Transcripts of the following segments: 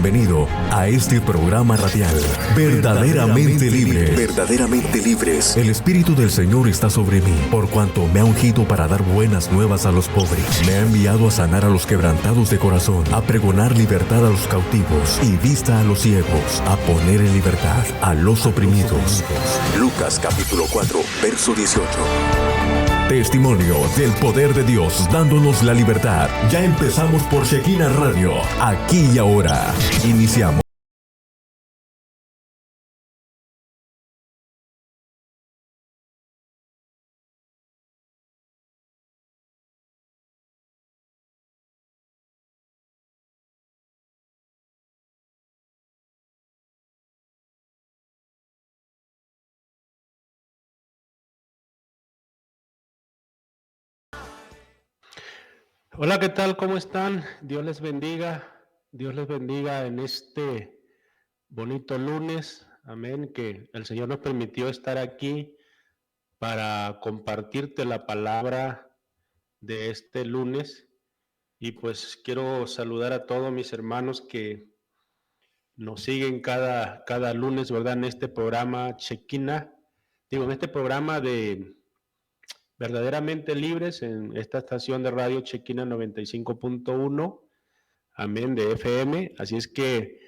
bienvenido a este programa radial, Verdaderamente Libre. Verdaderamente Libres. El Espíritu del Señor está sobre mí, por cuanto me ha ungido para dar buenas nuevas a los pobres. Me ha enviado a sanar a los quebrantados de corazón, a pregonar libertad a los cautivos y vista a los ciegos, a poner en libertad a los oprimidos. Lucas capítulo 4, verso 18. Testimonio del poder de Dios dándonos la libertad. Ya empezamos por Shekinah Radio. Aquí y ahora. Iniciamos. Hola, ¿qué tal? ¿Cómo están? Dios les bendiga. Dios les bendiga en este bonito lunes. Amén. Que el Señor nos permitió estar aquí para compartirte la palabra de este lunes. Y pues quiero saludar a todos mis hermanos que nos siguen cada lunes, ¿verdad? En este programa Shekinah. En este programa de Verdaderamente Libres, en esta estación de radio Shekinah 95.1. Amén, de FM. Así es que,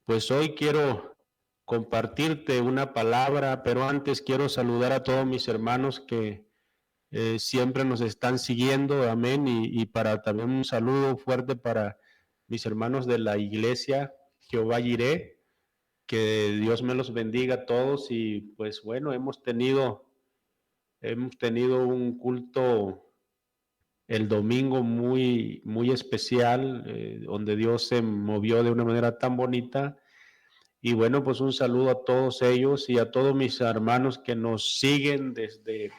pues hoy quiero compartirte una palabra, pero antes quiero saludar a todos mis hermanos que siempre nos están siguiendo, amén, y para también un saludo fuerte para mis hermanos de la iglesia Jehová Jireh, que Dios me los bendiga a todos y pues bueno, hemos tenido un culto el domingo muy especial, donde Dios se movió de una manera tan bonita. Y bueno, pues un saludo a todos ellos y a todos mis hermanos que nos siguen desde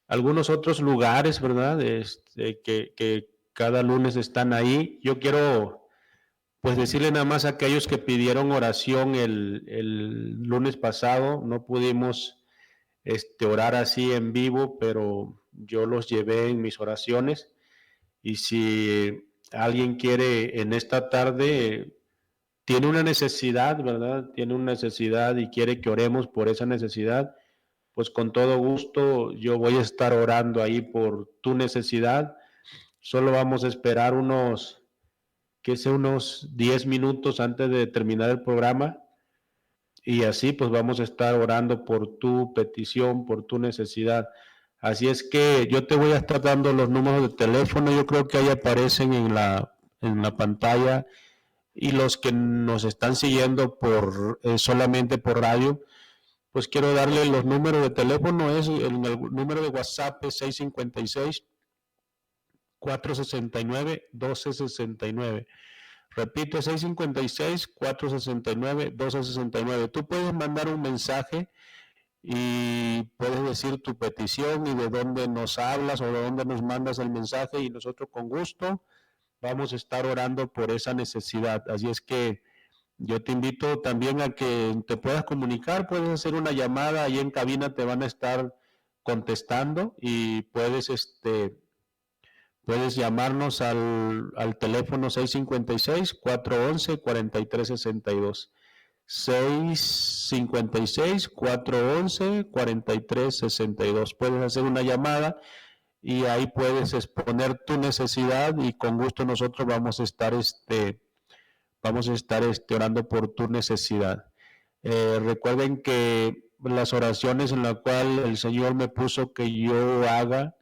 algunos otros lugares, ¿verdad? Que cada lunes están ahí. Yo quiero pues decirle nada más a aquellos que pidieron oración el lunes pasado, no pudimos orar así en vivo, pero yo los llevé en mis oraciones. Y si alguien quiere en esta tarde, tiene una necesidad, ¿verdad? Tiene una necesidad y quiere que oremos por esa necesidad, pues con todo gusto yo voy a estar orando ahí por tu necesidad. Solo vamos a esperar unos 10 minutos antes de terminar el programa y así pues vamos a estar orando por tu petición, por tu necesidad. Así es que yo te voy a estar dando los números de teléfono, yo creo que ahí aparecen en la pantalla, y los que nos están siguiendo solamente por radio, pues quiero darle los números de teléfono. El número de WhatsApp es 656-469-1269. Repito, 656-469-1269. Tú puedes mandar un mensaje y puedes decir tu petición y de dónde nos hablas o de dónde nos mandas el mensaje, y nosotros con gusto vamos a estar orando por esa necesidad. Así es que yo te invito también a que te puedas comunicar, puedes hacer una llamada, ahí en cabina te van a estar contestando y puedes llamarnos al teléfono 656-411-4362. 656-411-4362. Puedes hacer una llamada y ahí puedes exponer tu necesidad y con gusto nosotros vamos a estar orando por tu necesidad. Recuerden que las oraciones en las cuales el Señor me puso que yo haga,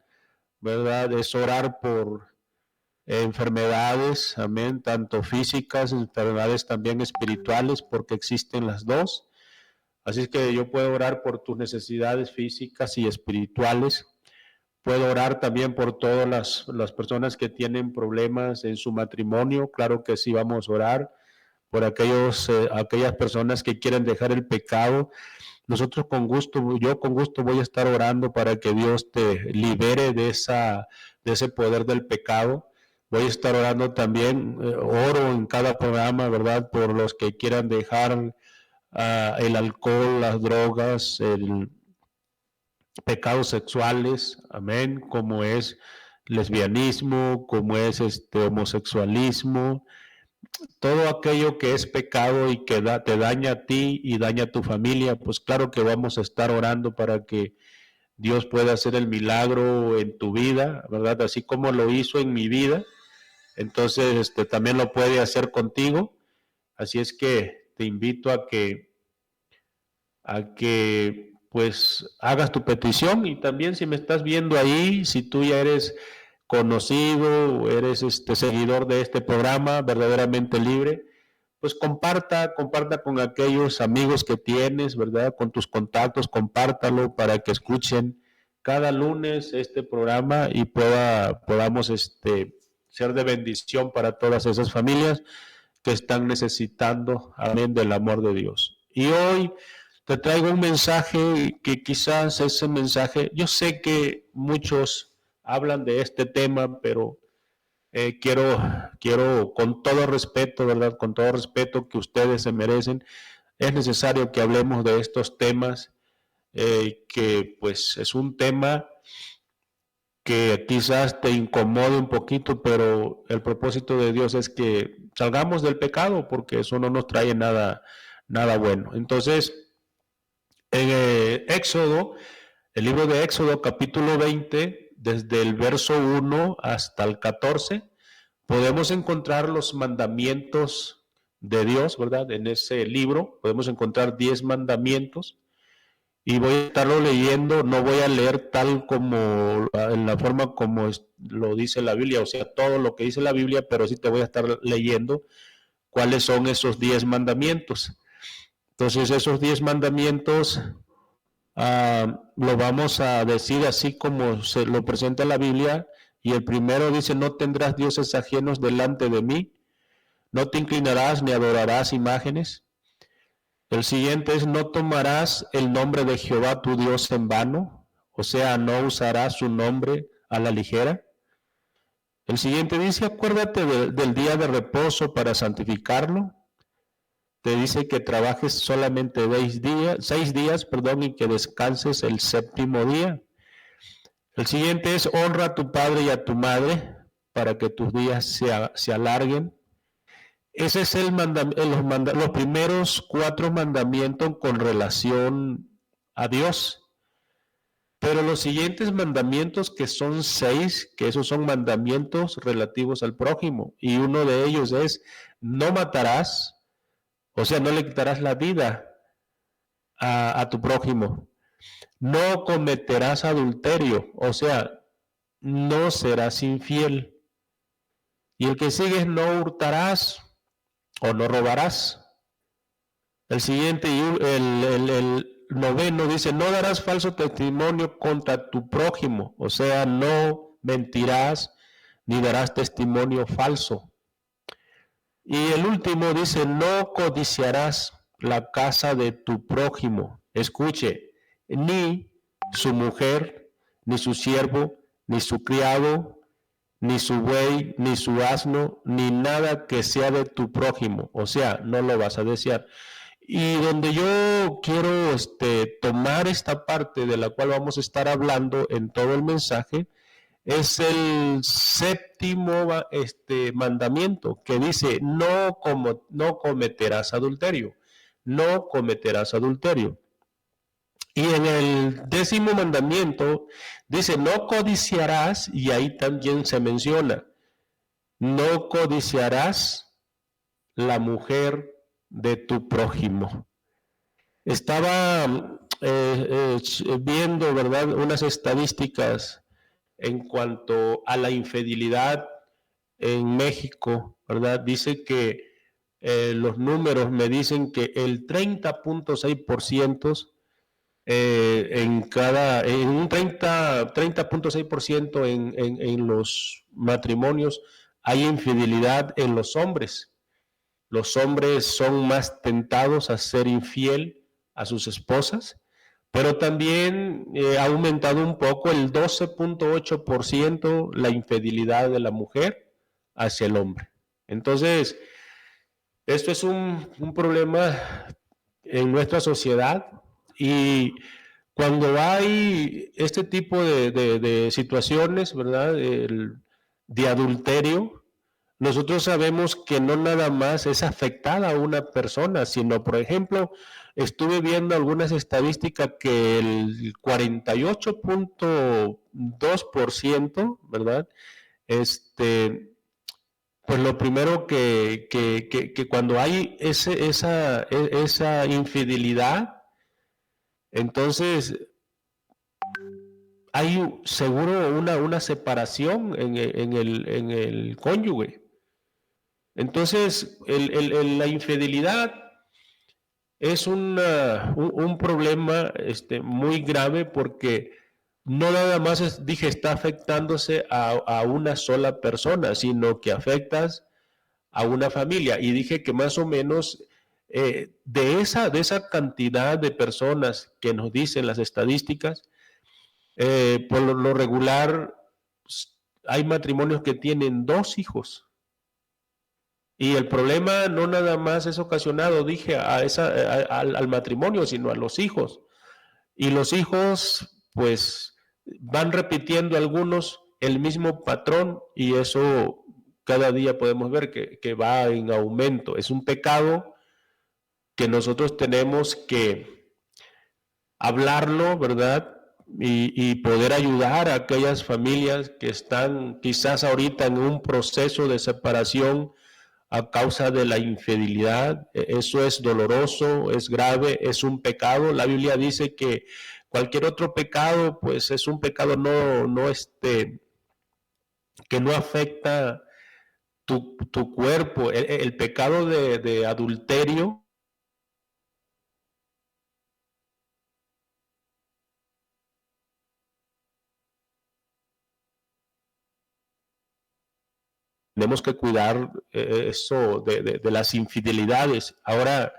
¿verdad? Es orar por enfermedades, amén, tanto físicas, enfermedades también espirituales, porque existen las dos. Así es que yo puedo orar por tus necesidades físicas y espirituales. Puedo orar también por todas las personas que tienen problemas en su matrimonio. Claro que sí, vamos a orar por aquellas personas que quieren dejar el pecado. Nosotros yo con gusto voy a estar orando para que Dios te libere de ese poder del pecado. Voy a estar orando también, oro en cada programa, ¿verdad? Por los que quieran dejar el alcohol, las drogas, el pecados sexuales, amén, como es lesbianismo, como es homosexualismo, todo aquello que es pecado y que te daña a ti y daña a tu familia, pues claro que vamos a estar orando para que Dios pueda hacer el milagro en tu vida, ¿verdad? Así como lo hizo en mi vida, entonces también lo puede hacer contigo. Así es que te invito a que pues hagas tu petición, y también si me estás viendo ahí, si tú ya eres conocido o eres seguidor de este programa verdaderamente libre, pues comparta con aquellos amigos que tienes, ¿verdad? Con tus contactos, compártalo para que escuchen cada lunes este programa y podamos ser de bendición para todas esas familias que están necesitando, amén, del amor de Dios. Y hoy te traigo un mensaje que quizás ese mensaje, yo sé que muchos hablan de este tema, pero quiero con todo respeto, ¿verdad? Con todo respeto que ustedes se merecen, es necesario que hablemos de estos temas, que pues es un tema que quizás te incomode un poquito, pero el propósito de Dios es que salgamos del pecado, porque eso no nos trae nada bueno. Entonces, en Éxodo, el libro de Éxodo, capítulo 20, desde el verso 1 hasta el 14, podemos encontrar los mandamientos de Dios, ¿verdad? En ese libro podemos encontrar 10 mandamientos, y voy a estarlo leyendo, no voy a leer tal como, en la forma como lo dice la Biblia, o sea, todo lo que dice la Biblia, pero sí te voy a estar leyendo cuáles son esos 10 mandamientos. Entonces, esos 10 mandamientos lo vamos a decir así como se lo presenta la Biblia, y el primero dice: no tendrás dioses ajenos delante de mí, no te inclinarás ni adorarás imágenes. El siguiente es: no tomarás el nombre de Jehová tu Dios en vano, o sea, no usarás su nombre a la ligera. El siguiente dice: acuérdate del día de reposo para santificarlo. Te dice que trabajes solamente 6 días, y que descanses el séptimo día. El siguiente es: honra a tu padre y a tu madre para que tus días se alarguen. Ese es los primeros 4 mandamientos con relación a Dios. Pero los siguientes mandamientos, que son 6, que esos son mandamientos relativos al prójimo. Y uno de ellos es: no matarás, o sea, no le quitarás la vida a tu prójimo. No cometerás adulterio, o sea, no serás infiel. Y el que sigue es: no hurtarás o no robarás. El siguiente, el noveno, dice: no darás falso testimonio contra tu prójimo, o sea, no mentirás ni darás testimonio falso. Y el último dice: no codiciarás la casa de tu prójimo. Escuche, ni su mujer, ni su siervo, ni su criado, ni su buey, ni su asno, ni nada que sea de tu prójimo. O sea, no lo vas a desear. Y donde yo quiero tomar esta parte de la cual vamos a estar hablando en todo el mensaje, es el séptimo mandamiento, que dice: no cometerás adulterio, no cometerás adulterio. Y en el 10º mandamiento dice: no codiciarás, y ahí también se menciona: no codiciarás la mujer de tu prójimo. Estaba viendo, ¿verdad?, unas estadísticas en cuanto a la infidelidad en México, ¿verdad? Dice que los números me dicen que el 30.6%, en un 30.6% en los matrimonios hay infidelidad en los hombres. Los hombres son más tentados a ser infiel a sus esposas, pero también ha aumentado un poco, el 12.8%, la infidelidad de la mujer hacia el hombre. Entonces, esto es un problema en nuestra sociedad, y cuando hay este tipo de situaciones, ¿verdad?, de adulterio, nosotros sabemos que no nada más es afectada a una persona, sino, por ejemplo, estuve viendo algunas estadísticas que el 48.2%, ¿verdad? Pues lo primero que cuando hay esa infidelidad, entonces hay seguro una separación en el cónyuge. Entonces, la infidelidad es un problema muy grave porque no nada más dije está afectándose a una sola persona, sino que afectas a una familia. Y dije que más o menos de esa cantidad de personas que nos dicen las estadísticas, por lo regular hay matrimonios que tienen 2 hijos. Y el problema no nada más es ocasionado, dije, al matrimonio, sino a los hijos. Y los hijos, pues, van repitiendo algunos el mismo patrón y eso cada día podemos ver que va en aumento. Es un pecado que nosotros tenemos que hablarlo, ¿verdad? Y poder ayudar a aquellas familias que están quizás ahorita en un proceso de separación a causa de la infidelidad. Eso es doloroso, es grave, es un pecado. La Biblia dice que cualquier otro pecado, pues es un pecado que no afecta tu cuerpo. El pecado de adulterio tenemos que cuidar eso de las infidelidades. Ahora,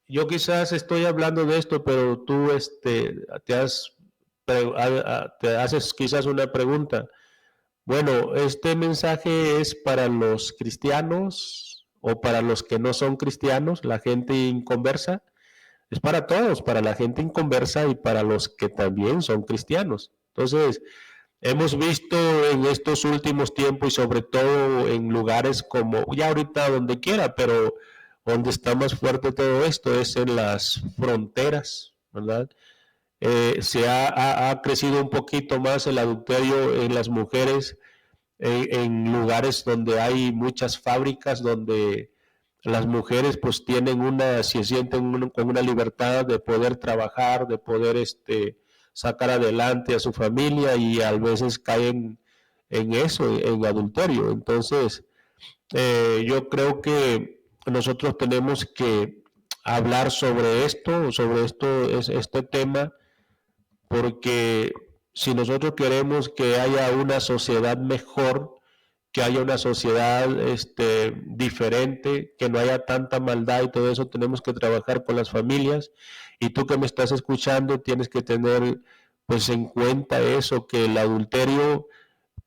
yo quizás estoy hablando de esto, pero tú te haces quizás una pregunta. Bueno, ¿este mensaje es para los cristianos o para los que no son cristianos, la gente inconversa? Es para todos, para la gente inconversa y para los que también son cristianos. Entonces, hemos visto en estos últimos tiempos y sobre todo en lugares como, ya ahorita donde quiera, pero donde está más fuerte todo esto es en las fronteras, ¿verdad? Se ha crecido un poquito más el adulterio en las mujeres en lugares donde hay muchas fábricas, donde las mujeres pues se sienten con una libertad de poder trabajar, de poder sacar adelante a su familia y a veces caen en eso, en adulterio. Entonces, yo creo que nosotros tenemos que hablar sobre este tema, porque si nosotros queremos que haya una sociedad mejor, que haya una sociedad diferente, que no haya tanta maldad y todo eso, tenemos que trabajar con las familias. Y tú que me estás escuchando, tienes que tener pues en cuenta eso, que el adulterio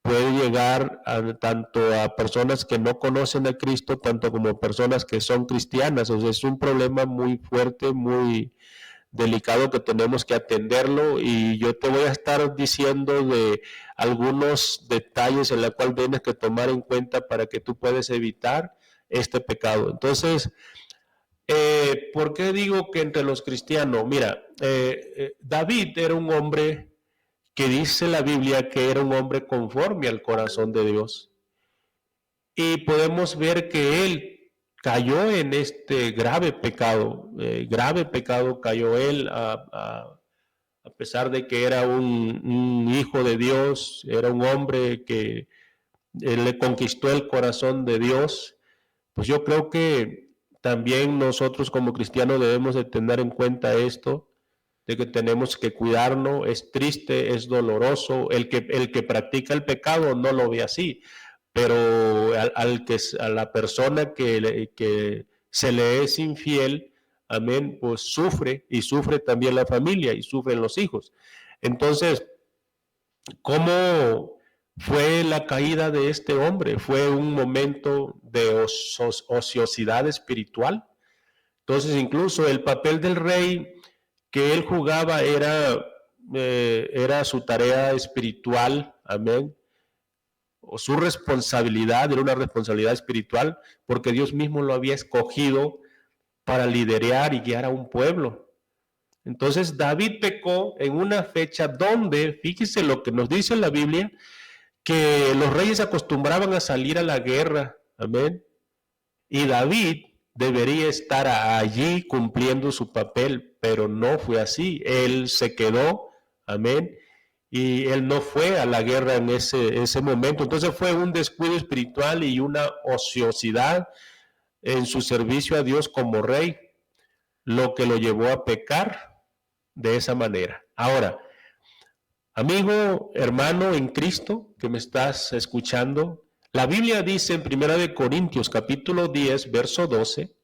puede llegar tanto a personas que no conocen a Cristo, tanto como personas que son cristianas. O sea, es un problema muy fuerte, muy delicado que tenemos que atenderlo, y yo te voy a estar diciendo de algunos detalles en los cuales tienes que tomar en cuenta para que tú puedas evitar este pecado. Entonces, ¿por qué digo que entre los cristianos? Mira, David era un hombre que dice la Biblia que era un hombre conforme al corazón de Dios. Y podemos ver que él cayó en este grave pecado cayó él a pesar de que era un hijo de Dios, era un hombre que le conquistó el corazón de Dios. Pues yo creo que también nosotros como cristianos debemos de tener en cuenta esto, de que tenemos que cuidarnos. Es triste, es doloroso. El que practica el pecado no lo ve así, pero a la persona que se le es infiel, amén, pues sufre, y sufre también la familia y sufren los hijos. Entonces, ¿cómo fue la caída de este hombre? Fue un momento de ociosidad espiritual. Entonces, incluso el papel del rey que él jugaba era su tarea espiritual, amén. o su responsabilidad era una responsabilidad espiritual, porque Dios mismo lo había escogido para liderar y guiar a un pueblo. Entonces David pecó en una fecha donde, fíjese lo que nos dice la Biblia, que los reyes acostumbraban a salir a la guerra, amén, y David debería estar allí cumpliendo su papel, pero no fue así. Él se quedó, amén, y él no fue a la guerra en ese momento. Entonces fue un descuido espiritual y una ociosidad en su servicio a Dios como rey, lo que lo llevó a pecar de esa manera. Ahora, amigo, hermano en Cristo que me estás escuchando, la Biblia dice en 1 Corintios capítulo 10, verso 12,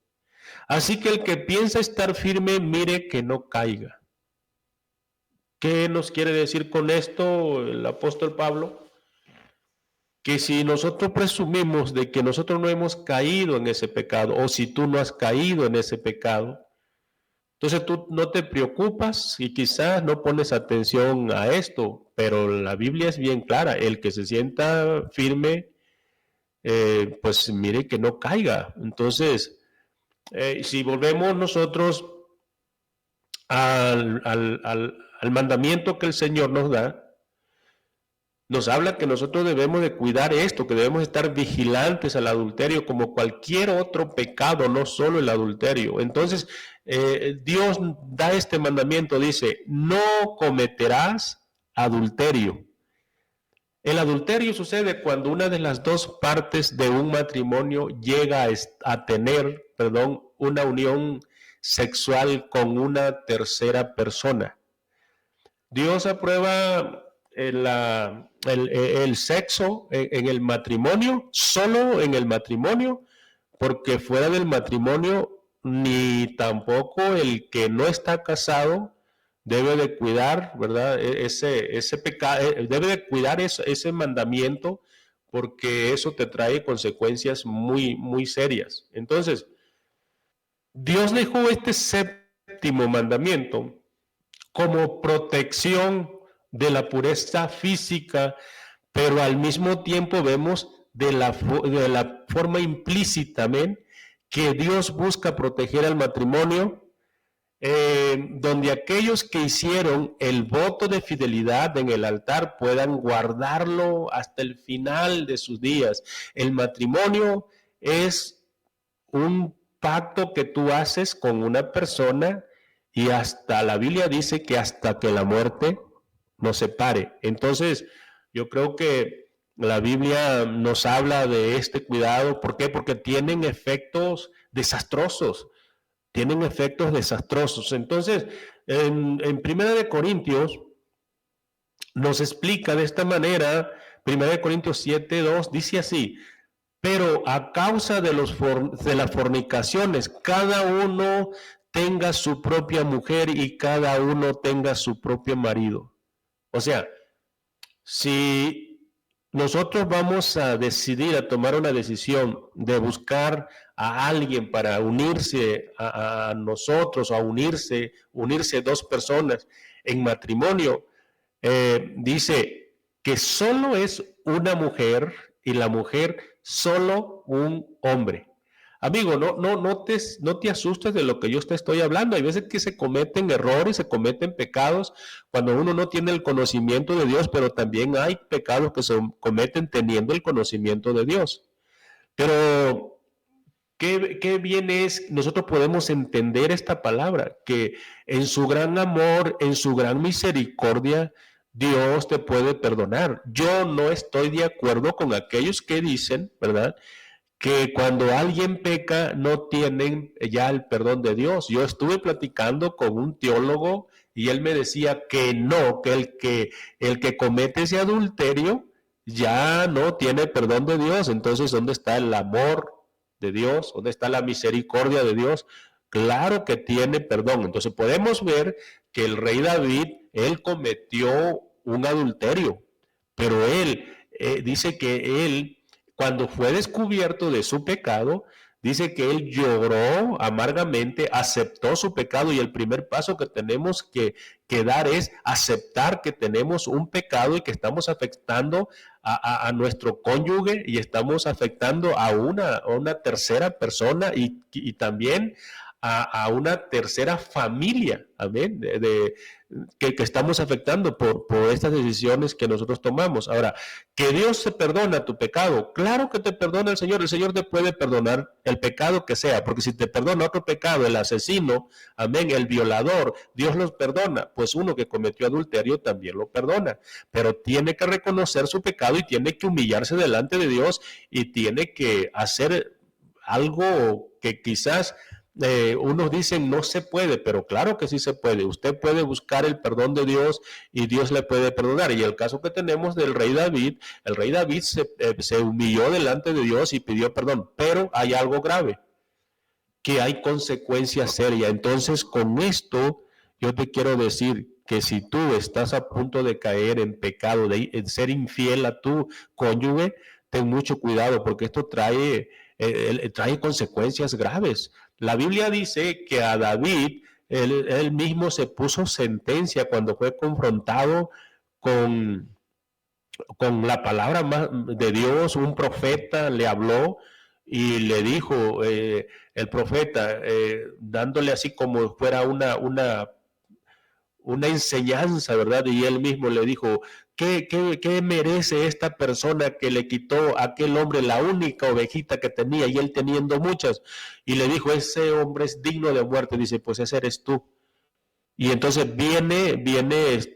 así que el que piensa estar firme, mire que no caiga. ¿Qué nos quiere decir con esto el apóstol Pablo? Que si nosotros presumimos de que nosotros no hemos caído en ese pecado, o si tú no has caído en ese pecado, entonces tú no te preocupas y quizás no pones atención a esto, pero la Biblia es bien clara, el que se sienta firme, pues mire que no caiga. Entonces, si volvemos nosotros al mandamiento que el Señor nos da, nos habla que nosotros debemos de cuidar esto, que debemos estar vigilantes al adulterio como cualquier otro pecado, no solo el adulterio. Entonces, Dios da este mandamiento, dice, no cometerás adulterio. El adulterio sucede cuando una de las dos partes de un matrimonio llega a tener, una unión sexual con una tercera persona. Dios aprueba el sexo en el matrimonio, solo en el matrimonio, porque fuera del matrimonio ni tampoco el que no está casado debe de cuidar, ¿verdad? Ese pecado, debe de cuidar ese mandamiento, porque eso te trae consecuencias muy, muy serias. Entonces, Dios dejó este séptimo mandamiento como protección de la pureza física, pero al mismo tiempo vemos de la forma implícita, ¿ven?, que Dios busca proteger al matrimonio, donde aquellos que hicieron el voto de fidelidad en el altar puedan guardarlo hasta el final de sus días. El matrimonio es un pacto que tú haces con una persona y hasta la Biblia dice que hasta que la muerte nos separe. Entonces, yo creo que la Biblia nos habla de este cuidado. ¿Por qué? Porque tienen efectos desastrosos. Tienen efectos desastrosos. Entonces, en 1 Corintios nos explica de esta manera, 1 Corintios 7:2, dice así, pero a causa de las fornicaciones, cada uno tenga su propia mujer y cada uno tenga su propio marido. O sea, si nosotros vamos a decidir, a tomar una decisión de buscar a alguien para unirse a nosotros, a unirse dos personas en matrimonio, dice que solo es una mujer y la mujer solo un hombre. Amigo, no te asustes de lo que yo te estoy hablando. Hay veces que se cometen errores, se cometen pecados cuando uno no tiene el conocimiento de Dios, pero también hay pecados que se cometen teniendo el conocimiento de Dios. Pero qué bien es, nosotros podemos entender esta palabra, que en su gran amor, en su gran misericordia, Dios te puede perdonar. Yo no estoy de acuerdo con aquellos que dicen, ¿verdad?, que cuando alguien peca no tienen ya el perdón de Dios. Yo estuve platicando con un teólogo y él me decía que no, que el que comete ese adulterio ya no tiene perdón de Dios. Entonces, ¿dónde está el amor de Dios? ¿Dónde está la misericordia de Dios? Claro que tiene perdón. Entonces podemos ver que el rey David, él cometió un adulterio, pero él dice que él, cuando fue descubierto de su pecado, Dice que él lloró amargamente, aceptó su pecado, y el primer paso que tenemos que dar es aceptar que tenemos un pecado y que estamos afectando a nuestro cónyuge y estamos afectando a una tercera persona y también a una tercera familia, amén, que estamos afectando por estas decisiones que nosotros tomamos. Ahora, que Dios te perdona tu pecado, claro que te perdona el Señor te puede perdonar el pecado que sea, porque si te perdona otro pecado, el asesino, amén, el violador, Dios los perdona, pues uno que cometió adulterio también lo perdona, pero tiene que reconocer su pecado y tiene que humillarse delante de Dios y tiene que hacer algo que quizás unos dicen no se puede, pero claro que sí se puede. Usted puede buscar el perdón de Dios y Dios le puede perdonar. Y el caso que tenemos del rey David, el rey David se humilló delante de Dios y pidió perdón, pero hay algo grave, que hay consecuencias serias. Entonces, con esto, yo te quiero decir que si tú estás a punto de caer en pecado, de ser infiel a tu cónyuge, ten mucho cuidado, porque esto trae consecuencias graves. La Biblia dice que a David, él mismo se puso sentencia cuando fue confrontado con, con la palabra de Dios. Un profeta le habló y le dijo, el profeta, dándole así como fuera una enseñanza, ¿verdad? Y él mismo le dijo, ¿qué merece esta persona que le quitó a aquel hombre la única ovejita que tenía y él teniendo muchas? Y le dijo, ese hombre es digno de muerte. Dice, pues ese eres tú. Y entonces viene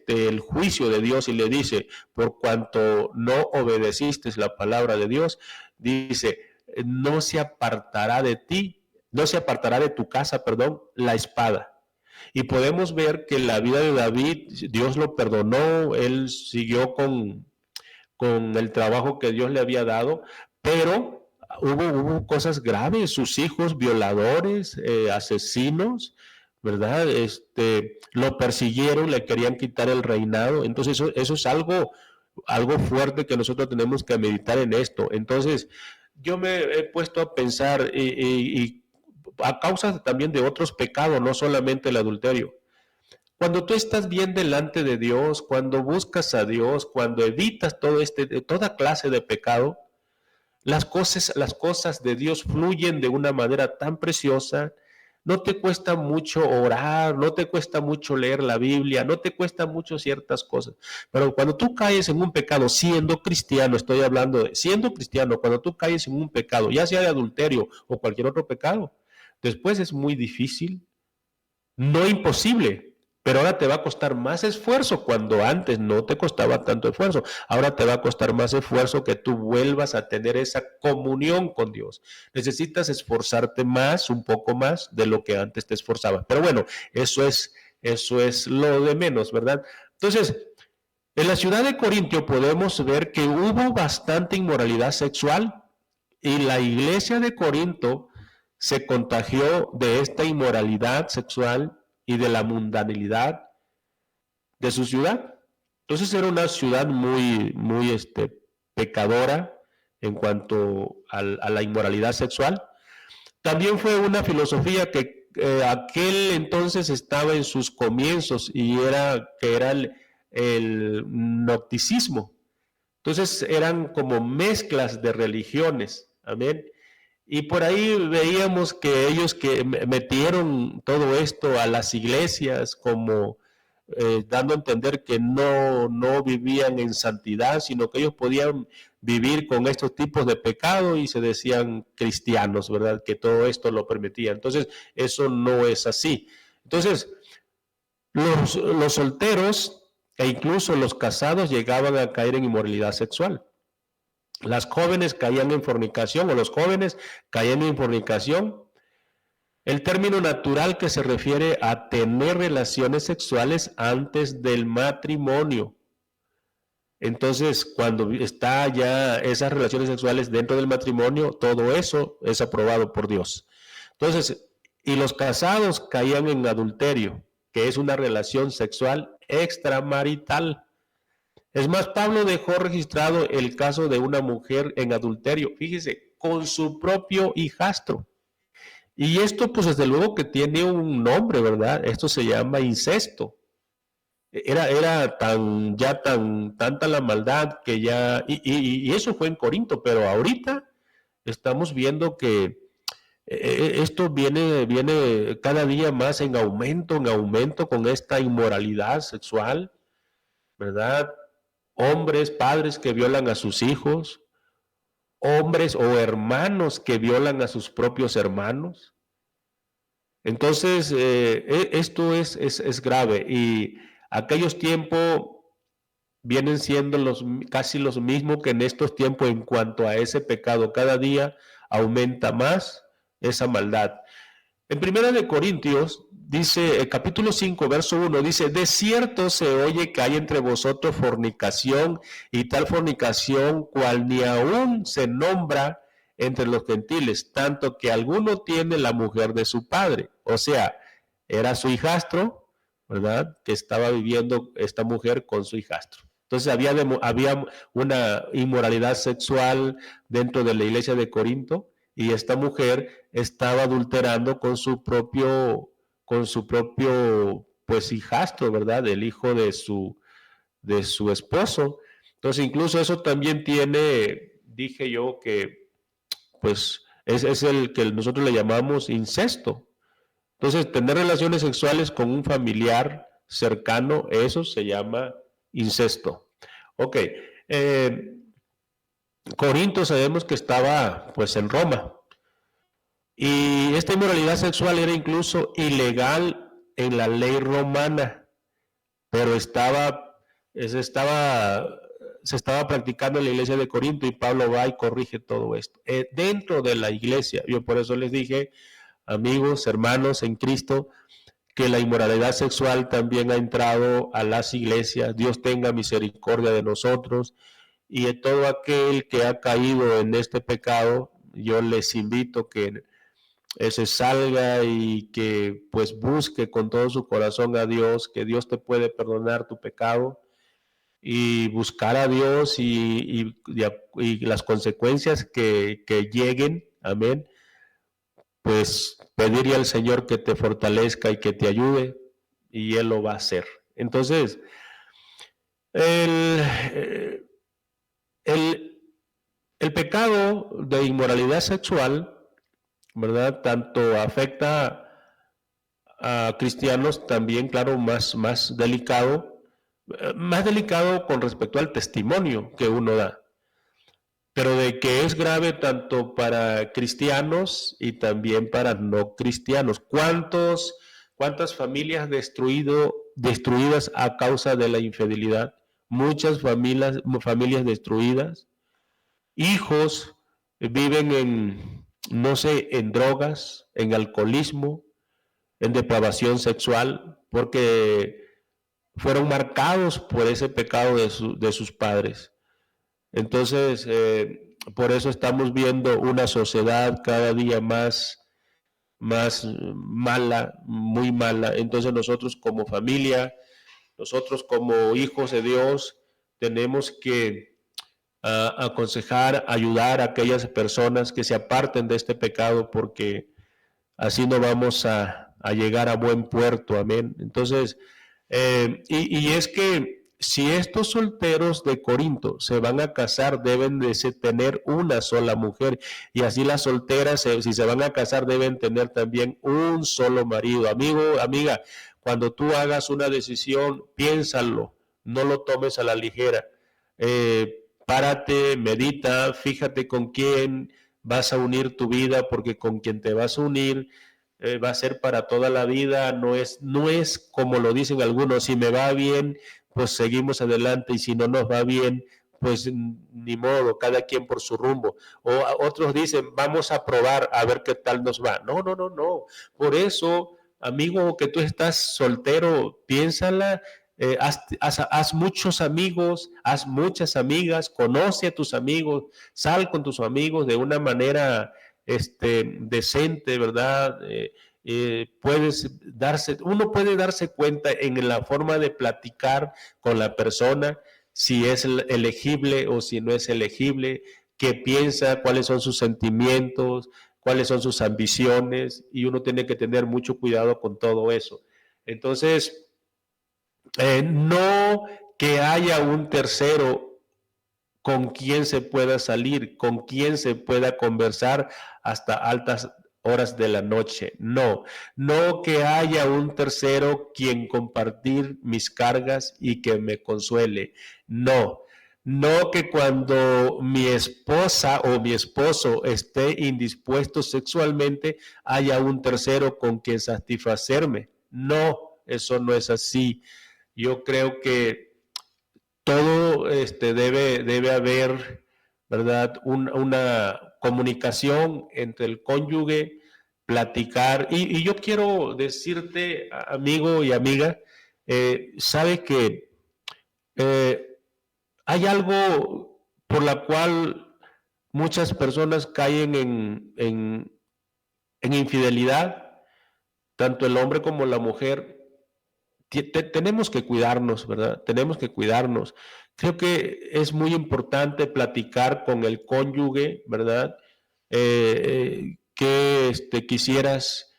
el juicio de Dios y le dice, por cuanto no obedeciste la palabra de Dios, dice, no se apartará de ti, no se apartará de tu casa, perdón, la espada. Y podemos ver que la vida de David, Dios lo perdonó, él siguió con el trabajo que Dios le había dado, pero hubo cosas graves, sus hijos violadores, asesinos, ¿verdad? Lo persiguieron, le querían quitar el reinado. Entonces eso es algo fuerte que nosotros tenemos que meditar en esto. Entonces yo me he puesto a pensar y a causa también de otros pecados, no solamente el adulterio. Cuando tú estás bien delante de Dios, cuando buscas a Dios, cuando evitas toda clase de pecado, las cosas de Dios fluyen de una manera tan preciosa. No te cuesta mucho orar, no te cuesta mucho leer la Biblia, no te cuesta mucho ciertas cosas. Pero cuando tú caes en un pecado, siendo cristiano, estoy hablando de siendo cristiano, cuando tú caes en un pecado, ya sea de adulterio o cualquier otro pecado, después es muy difícil, no imposible, pero ahora te va a costar más esfuerzo cuando antes no te costaba tanto esfuerzo. Ahora te va a costar más esfuerzo que tú vuelvas a tener esa comunión con Dios. Necesitas esforzarte más, un poco más de lo que antes te esforzabas. Pero bueno, eso es lo de menos, ¿verdad? Entonces, en la ciudad de Corintio podemos ver que hubo bastante inmoralidad sexual y la iglesia de Corinto se contagió de esta inmoralidad sexual y de la mundanalidad de su ciudad. Entonces era una ciudad muy pecadora en cuanto a la inmoralidad sexual. También fue una filosofía que aquel entonces estaba en sus comienzos y era el gnosticismo. Entonces eran como mezclas de religiones, amén. Y por ahí veíamos que ellos que metieron todo esto a las iglesias como dando a entender que no vivían en santidad, sino que ellos podían vivir con estos tipos de pecado y se decían cristianos, ¿verdad? Que todo esto lo permitía. Entonces, eso no es así. Entonces, los solteros e incluso los casados llegaban a caer en inmoralidad sexual. Las jóvenes caían en fornicación, o los jóvenes caían en fornicación. El término natural que se refiere a tener relaciones sexuales antes del matrimonio. Entonces, cuando está ya esas relaciones sexuales dentro del matrimonio, todo eso es aprobado por Dios. Entonces, y los casados caían en adulterio, que es una relación sexual extramarital. Es más, Pablo dejó registrado el caso de una mujer en adulterio, fíjese, con su propio hijastro. Y esto, pues desde luego que tiene un nombre, ¿verdad? Esto se llama incesto. Era tanta la maldad que ya, y eso fue en Corinto, pero ahorita estamos viendo que esto viene cada día más en aumento con esta inmoralidad sexual, ¿verdad? Hombres, padres que violan a sus hijos, hombres o hermanos que violan a sus propios hermanos. Entonces, esto es grave y aquellos tiempos vienen siendo casi los mismos que en estos tiempos en cuanto a ese pecado. Cada día aumenta más esa maldad. En Primera de Corintios, dice, capítulo 5, verso 1, dice, de cierto se oye que hay entre vosotros fornicación y tal fornicación cual ni aún se nombra entre los gentiles, tanto que alguno tiene la mujer de su padre. O sea, era su hijastro, ¿verdad? Que estaba viviendo esta mujer con su hijastro. Entonces había una inmoralidad sexual dentro de la iglesia de Corinto y esta mujer estaba adulterando con su propio pues hijastro, ¿verdad? El hijo de su esposo. Entonces incluso eso también dije yo que pues es el que nosotros le llamamos incesto. Entonces tener relaciones sexuales con un familiar cercano, eso se llama incesto. Ok, Corinto sabemos que estaba pues en Roma y esta inmoralidad sexual era incluso ilegal en la ley romana, pero se estaba practicando en la iglesia de Corinto y Pablo va y corrige todo esto. Dentro de la iglesia, yo por eso les dije, amigos, hermanos en Cristo, que la inmoralidad sexual también ha entrado a las iglesias. Dios tenga misericordia de nosotros y de todo aquel que ha caído en este pecado. Yo les invito que se salga y que pues busque con todo su corazón a Dios, que Dios te puede perdonar tu pecado y buscar a Dios y las consecuencias que lleguen, amén, pues pedirle al Señor que te fortalezca y que te ayude y Él lo va a hacer. Entonces, el, el pecado de inmoralidad sexual, ¿verdad? Tanto afecta a cristianos también, claro, más delicado con respecto al testimonio que uno da, pero de que es grave tanto para cristianos y también para no cristianos. ¿Cuántas familias destruidas a causa de la infidelidad? Muchas familias destruidas, hijos viven no sé, en drogas, en alcoholismo, en depravación sexual, porque fueron marcados por ese pecado de sus padres. Entonces, por eso estamos viendo una sociedad cada día más mala, muy mala. Entonces nosotros como familia, nosotros como hijos de Dios, tenemos que aconsejar, ayudar a aquellas personas que se aparten de este pecado, porque así no vamos a llegar a buen puerto, amén. Entonces, y es que si estos solteros de Corinto se van a casar, deben de tener una sola mujer, y así las solteras, si se van a casar, deben tener también un solo marido. Amigo, amiga, cuando tú hagas una decisión, piénsalo, no lo tomes a la ligera. Párate, medita, fíjate con quién vas a unir tu vida, porque con quien te vas a unir va a ser para toda la vida. No es como lo dicen algunos, si me va bien, pues seguimos adelante, y si no nos va bien, pues ni modo, cada quien por su rumbo. O otros dicen, vamos a probar a ver qué tal nos va. No. Por eso, amigo, que tú estás soltero, piénsala. Haz muchos amigos, haz muchas amigas, conoce a tus amigos, sal con tus amigos de una manera decente, ¿verdad? Uno puede darse cuenta en la forma de platicar con la persona, si es elegible o si no es elegible, qué piensa, cuáles son sus sentimientos, cuáles son sus ambiciones, y uno tiene que tener mucho cuidado con todo eso. Entonces, no que haya un tercero con quien se pueda salir, con quien se pueda conversar hasta altas horas de la noche. No, no que haya un tercero quien compartir mis cargas y que me consuele. No, no que cuando mi esposa o mi esposo esté indispuesto sexualmente haya un tercero con quien satisfacerme. No, eso no es así. Yo creo que todo debe haber, ¿verdad? Una comunicación entre el cónyuge, platicar. Y yo quiero decirte, amigo y amiga, sabe que hay algo por la cual muchas personas caen en infidelidad, tanto el hombre como la mujer. Tenemos que cuidarnos, ¿verdad? Tenemos que cuidarnos. Creo que es muy importante platicar con el cónyuge, ¿verdad? Que quisieras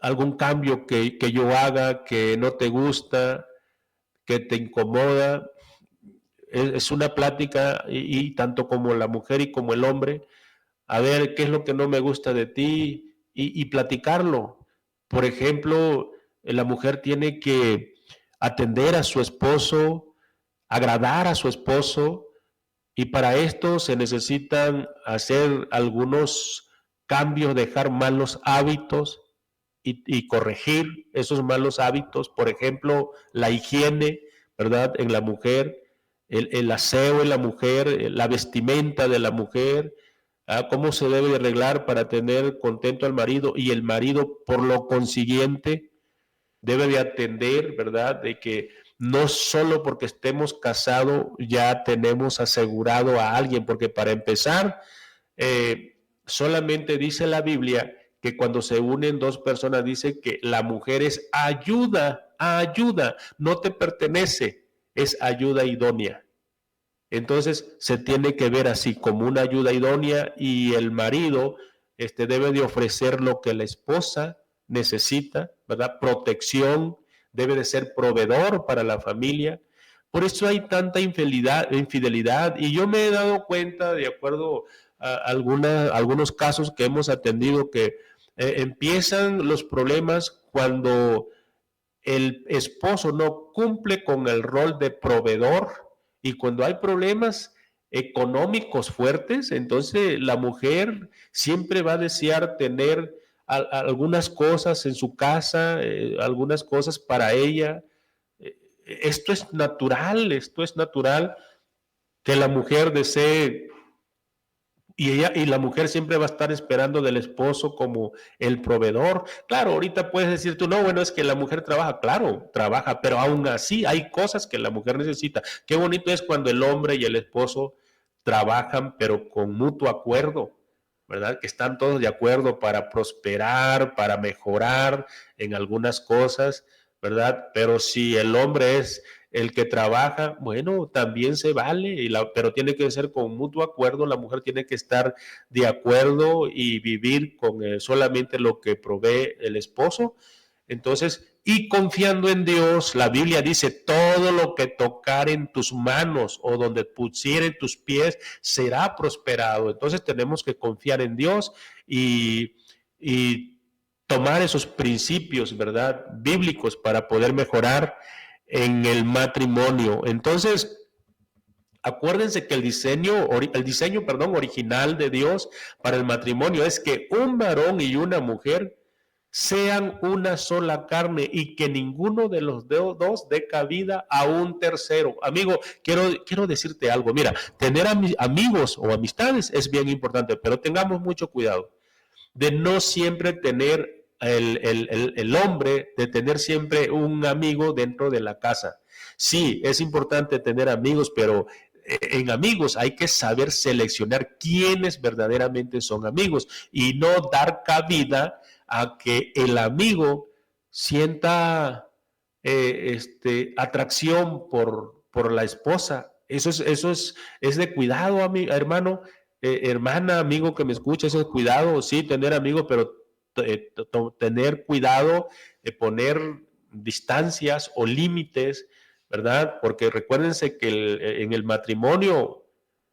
algún cambio que yo haga, que no te gusta, que te incomoda. Es una plática y tanto como la mujer y como el hombre, a ver qué es lo que no me gusta de ti y platicarlo. Por ejemplo, la mujer tiene que atender a su esposo, agradar a su esposo, y para esto se necesitan hacer algunos cambios, dejar malos hábitos y corregir esos malos hábitos. Por ejemplo, la higiene, ¿verdad? En la mujer, el aseo en la mujer, la vestimenta de la mujer, cómo se debe de arreglar para tener contento al marido, y el marido por lo consiguiente debe de atender, ¿verdad? De que no solo porque estemos casados ya tenemos asegurado a alguien, porque para empezar, solamente dice la Biblia que cuando se unen dos personas dice que la mujer es ayuda, no te pertenece, es ayuda idónea. Entonces se tiene que ver así como una ayuda idónea, y el marido debe de ofrecer lo que la esposa necesita, ¿verdad? Protección, debe de ser proveedor para la familia. Por eso hay tanta infidelidad, y yo me he dado cuenta, de acuerdo a algunos casos que hemos atendido, que empiezan los problemas cuando el esposo no cumple con el rol de proveedor, y cuando hay problemas económicos fuertes, entonces la mujer siempre va a desear tener algunas cosas en su casa, algunas cosas para ella. Esto es natural que la mujer desee, y la mujer siempre va a estar esperando del esposo como el proveedor. Claro, ahorita puedes decir tú, no, bueno, es que la mujer trabaja. Claro, trabaja, pero aún así hay cosas que la mujer necesita. Qué bonito es cuando el hombre y el esposo trabajan, pero con mutuo acuerdo, ¿verdad? Que están todos de acuerdo para prosperar, para mejorar en algunas cosas, ¿verdad? Pero si el hombre es el que trabaja, bueno, también se vale, pero tiene que ser con mutuo acuerdo. La mujer tiene que estar de acuerdo y vivir con solamente lo que provee el esposo. Entonces, y confiando en Dios, la Biblia dice, todo lo que tocar en tus manos o donde pusieren tus pies será prosperado. Entonces tenemos que confiar en Dios y tomar esos principios, ¿verdad? Bíblicos para poder mejorar en el matrimonio. Entonces, acuérdense que el diseño original de Dios para el matrimonio es que un varón y una mujer sean una sola carne, y que ninguno de los dos dé cabida a un tercero. Amigo, quiero decirte algo. Mira, tener amigos o amistades es bien importante, pero tengamos mucho cuidado de no siempre tener el hombre, de tener siempre un amigo dentro de la casa. Sí, es importante tener amigos, pero en amigos hay que saber seleccionar quiénes verdaderamente son amigos, y no dar cabida a que el amigo sienta atracción por la esposa. Eso es de cuidado, hermano. hermana, amigo que me escucha, eso es cuidado, sí, tener amigos, pero tener cuidado de poner distancias o límites, ¿verdad? Porque recuérdense que en el matrimonio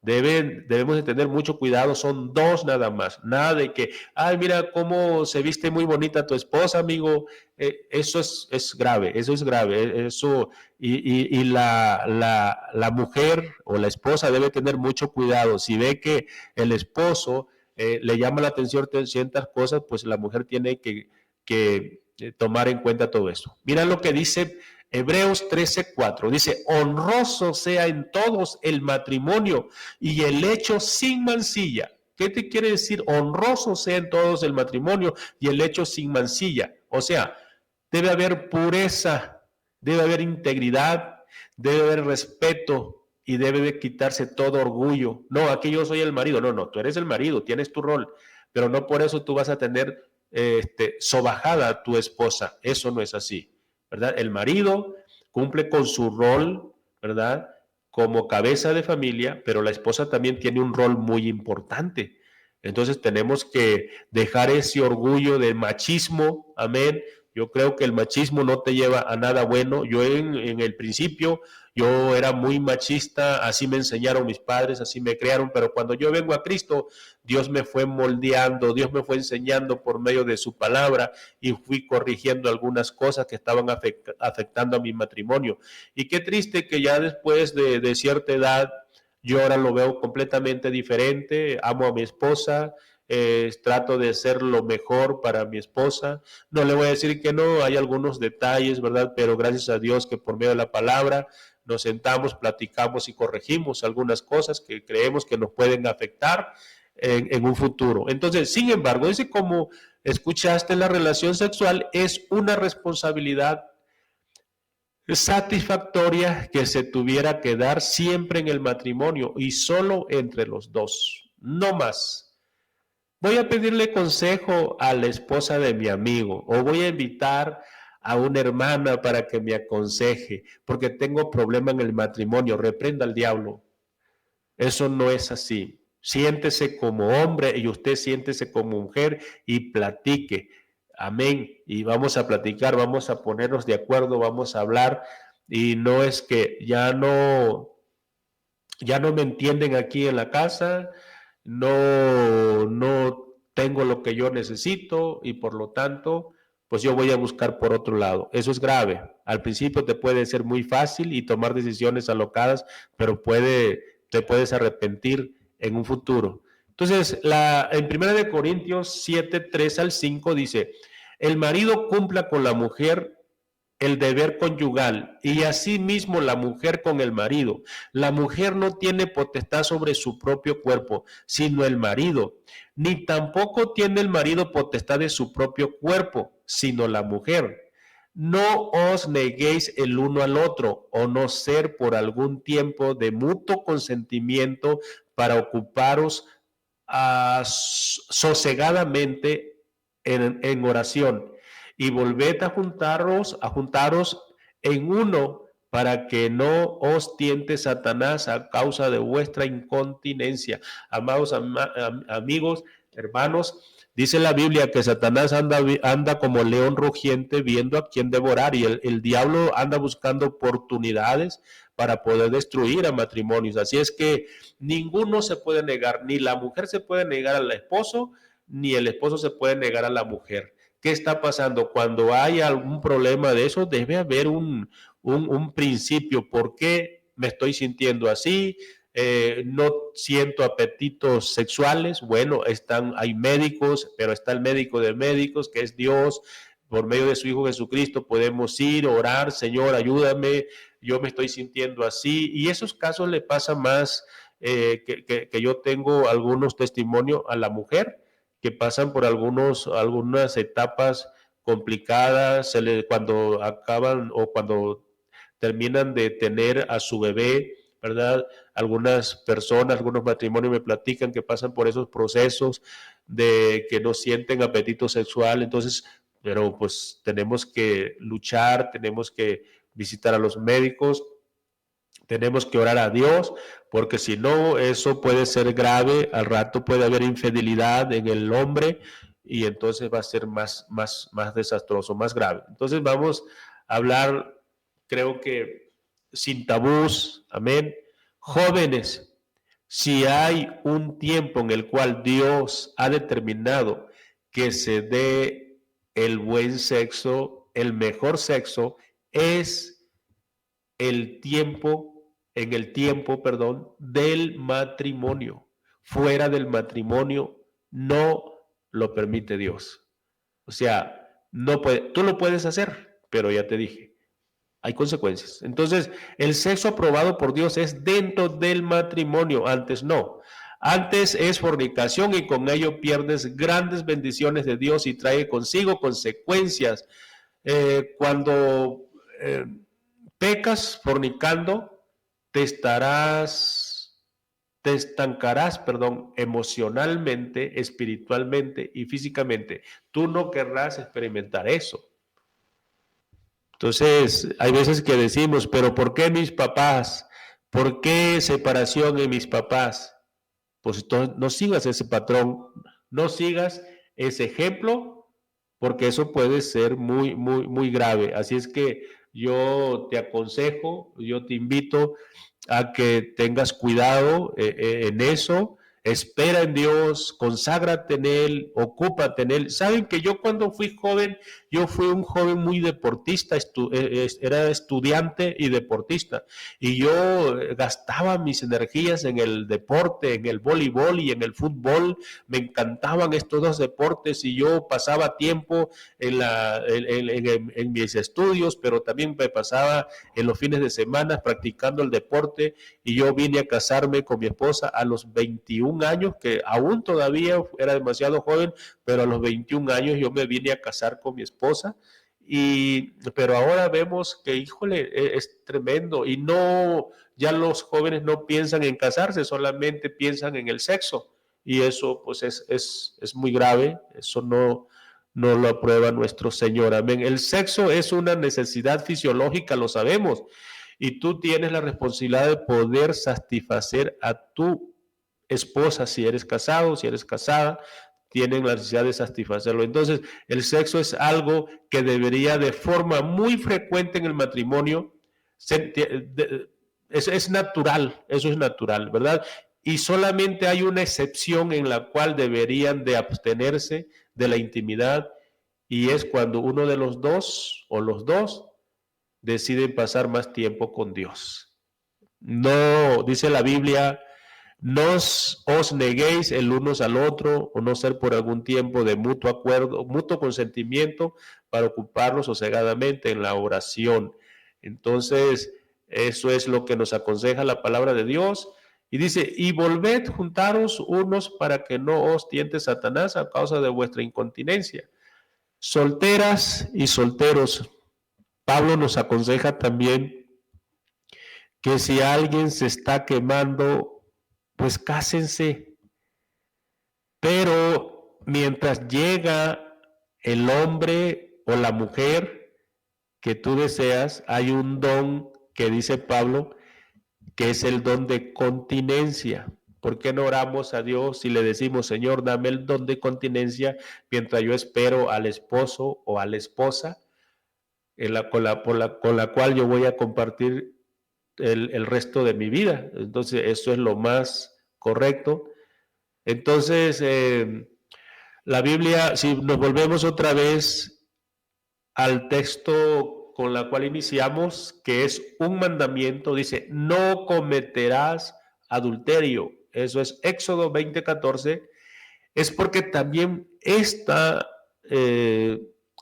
debemos de tener mucho cuidado, son dos nada más, nada de que, ay, mira cómo se viste muy bonita tu esposa, amigo, eso es grave, eso es grave, eso, y la mujer o la esposa debe tener mucho cuidado, si ve que el esposo le llama la atención ciertas cosas, pues la mujer tiene que tomar en cuenta todo eso. Mira lo que dice Hebreos 13:4, dice, honroso sea en todos el matrimonio y el hecho sin mancilla. ¿Qué te quiere decir? Honroso sea en todos el matrimonio y el hecho sin mancilla. O sea, debe haber pureza, debe haber integridad, debe haber respeto y debe de quitarse todo orgullo. No, aquí yo soy el marido. No, no, tú eres el marido, tienes tu rol, pero no por eso tú vas a tener sobajada a tu esposa. Eso no es así, ¿verdad? El marido cumple con su rol, ¿verdad? Como cabeza de familia, pero la esposa también tiene un rol muy importante. Entonces tenemos que dejar ese orgullo de machismo, amén. Yo creo que el machismo no te lleva a nada bueno. Yo en el principio, yo era muy machista, así me enseñaron mis padres, así me crearon, pero cuando yo vengo a Cristo, Dios me fue moldeando, Dios me fue enseñando por medio de su palabra y fui corrigiendo algunas cosas que estaban afectando a mi matrimonio. Y qué triste que ya después de cierta edad, yo ahora lo veo completamente diferente, amo a mi esposa, trato de ser lo mejor para mi esposa. No le voy a decir que no, hay algunos detalles, ¿verdad? Pero gracias a Dios que por medio de la palabra nos sentamos, platicamos y corregimos algunas cosas que creemos que nos pueden afectar en un futuro. Entonces, sin embargo, dice como escuchaste, la relación sexual es una responsabilidad satisfactoria que se tuviera que dar siempre en el matrimonio y solo entre los dos, no más. Voy a pedirle consejo a la esposa de mi amigo o voy a invitar a una hermana para que me aconseje porque tengo problema en el matrimonio, reprenda al diablo. Eso no es así. Siéntese como hombre y usted siéntese como mujer y platique. Amén. Y vamos a platicar, vamos a ponernos de acuerdo, vamos a hablar. Y no es que ya no me entienden aquí en la casa, no tengo lo que yo necesito y por lo tanto, pues yo voy a buscar por otro lado. Eso es grave. Al principio te puede ser muy fácil y tomar decisiones alocadas, pero te puedes arrepentir en un futuro. Entonces, en 1 Corintios 7, 3 al 5 dice, el marido cumpla con la mujer el deber conyugal y asimismo la mujer con el marido. La mujer no tiene potestad sobre su propio cuerpo, sino el marido, ni tampoco tiene el marido potestad de su propio cuerpo, sino la mujer. No os neguéis el uno al otro, o no ser por algún tiempo de mutuo consentimiento para ocuparos sosegadamente en oración y volved a juntaros en uno para que no os tiente Satanás a causa de vuestra incontinencia. Amados amigos, hermanos, dice la Biblia que Satanás anda como león rugiente viendo a quién devorar y el diablo anda buscando oportunidades para poder destruir a matrimonios. Así es que ninguno se puede negar, ni la mujer se puede negar al esposo, ni el esposo se puede negar a la mujer. ¿Qué está pasando? Cuando hay algún problema de eso, debe haber un principio. ¿Por qué me estoy sintiendo así? No siento apetitos sexuales. Bueno, hay médicos, pero está el médico de médicos, que es Dios. Por medio de su Hijo Jesucristo podemos ir, orar, Señor, ayúdame, yo me estoy sintiendo así. Y esos casos le pasa más que yo tengo algunos testimonios a la mujer que pasan por algunas etapas complicadas, cuando acaban o cuando terminan de tener a su bebé, ¿verdad? Algunas personas, algunos matrimonios me platican que pasan por esos procesos de que no sienten apetito sexual, entonces, pero pues tenemos que luchar, tenemos que visitar a los médicos Tenemos que orar a Dios, porque si no, eso puede ser grave. Al rato puede haber infidelidad en el hombre y entonces va a ser más desastroso, más grave. Entonces vamos a hablar, creo que sin tabús, amén. Jóvenes, si hay un tiempo en el cual Dios ha determinado que se dé el buen sexo, el mejor sexo, es en el tiempo, perdón, del matrimonio. Fuera del matrimonio no lo permite Dios. O sea, no puede, tú lo puedes hacer, pero ya te dije, hay consecuencias. Entonces, el sexo aprobado por Dios es dentro del matrimonio, antes no. Antes es fornicación y con ello pierdes grandes bendiciones de Dios y trae consigo consecuencias. Cuando pecas fornicando, te estancarás, perdón, emocionalmente, espiritualmente y físicamente. Tú no querrás experimentar eso. Entonces, hay veces que decimos, pero ¿por qué mis papás? ¿Por qué separación en mis papás? Pues entonces no sigas ese patrón, no sigas ese ejemplo, porque eso puede ser muy grave. Así es que yo te aconsejo, yo te invito a que tengas cuidado en eso. Espera en Dios, conságrate en Él, ocúpate en Él. Saben que yo cuando fui joven, yo fui un joven muy deportista, era estudiante y deportista. Y yo gastaba mis energías en el deporte, en el voleibol y en el fútbol. Me encantaban estos dos deportes y yo pasaba tiempo en mis estudios, pero también me pasaba en los fines de semana practicando el deporte. Y yo vine a casarme con mi esposa a los 21 años, que aún todavía era demasiado joven, pero a los 21 años yo me vine a casar con mi esposa. Pero ahora vemos que, híjole, es tremendo. Y no, ya los jóvenes no piensan en casarse, solamente piensan en el sexo. Y eso pues es muy grave, eso no lo aprueba nuestro Señor. Amén. El sexo es una necesidad fisiológica, lo sabemos. Y tú tienes la responsabilidad de poder satisfacer a tu esposa si eres casado, si eres casada, tienen la necesidad de satisfacerlo. Entonces, el sexo es algo que debería de forma muy frecuente en el matrimonio, es natural, eso es natural, ¿verdad? Y solamente hay una excepción en la cual deberían de abstenerse de la intimidad, y es cuando uno de los dos o los dos deciden pasar más tiempo con Dios. No, dice la Biblia, no os neguéis el unos al otro, o no ser por algún tiempo de mutuo acuerdo, mutuo consentimiento, para ocuparlos sosegadamente en la oración. Entonces, eso es lo que nos aconseja la palabra de Dios. Y dice, y volved juntaros unos para que no os tiente Satanás a causa de vuestra incontinencia. Solteras y solteros, Pablo nos aconseja también que si alguien se está quemando, pues cásense. Pero mientras llega el hombre o la mujer que tú deseas, hay un don que dice Pablo, que es el don de continencia. ¿Por qué no oramos a Dios y le decimos, Señor, dame el don de continencia mientras yo espero al esposo o a la esposa con la cual yo voy a compartir el resto de mi vida? Entonces, eso es lo más correcto. Entonces, la Biblia, si nos volvemos otra vez al texto con la cual iniciamos, que es un mandamiento, dice, no cometerás adulterio. Eso es Éxodo 20:14. Es porque también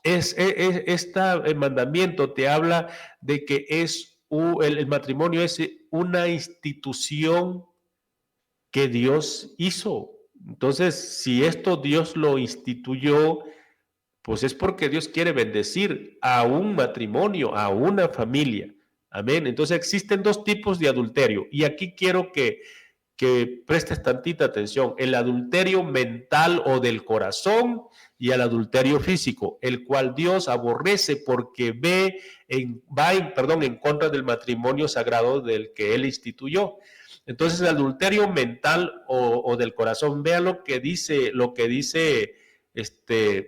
el mandamiento te habla de que el matrimonio es una institución que Dios hizo. Entonces, si esto Dios lo instituyó, pues es porque Dios quiere bendecir a un matrimonio, a una familia. Amén. Entonces existen dos tipos de adulterio. Y aquí quiero que que prestes tantita atención: el adulterio mental o del corazón y el adulterio físico, el cual Dios aborrece porque va en contra del matrimonio sagrado del que Él instituyó. Entonces, el adulterio mental o del corazón, vea lo que dice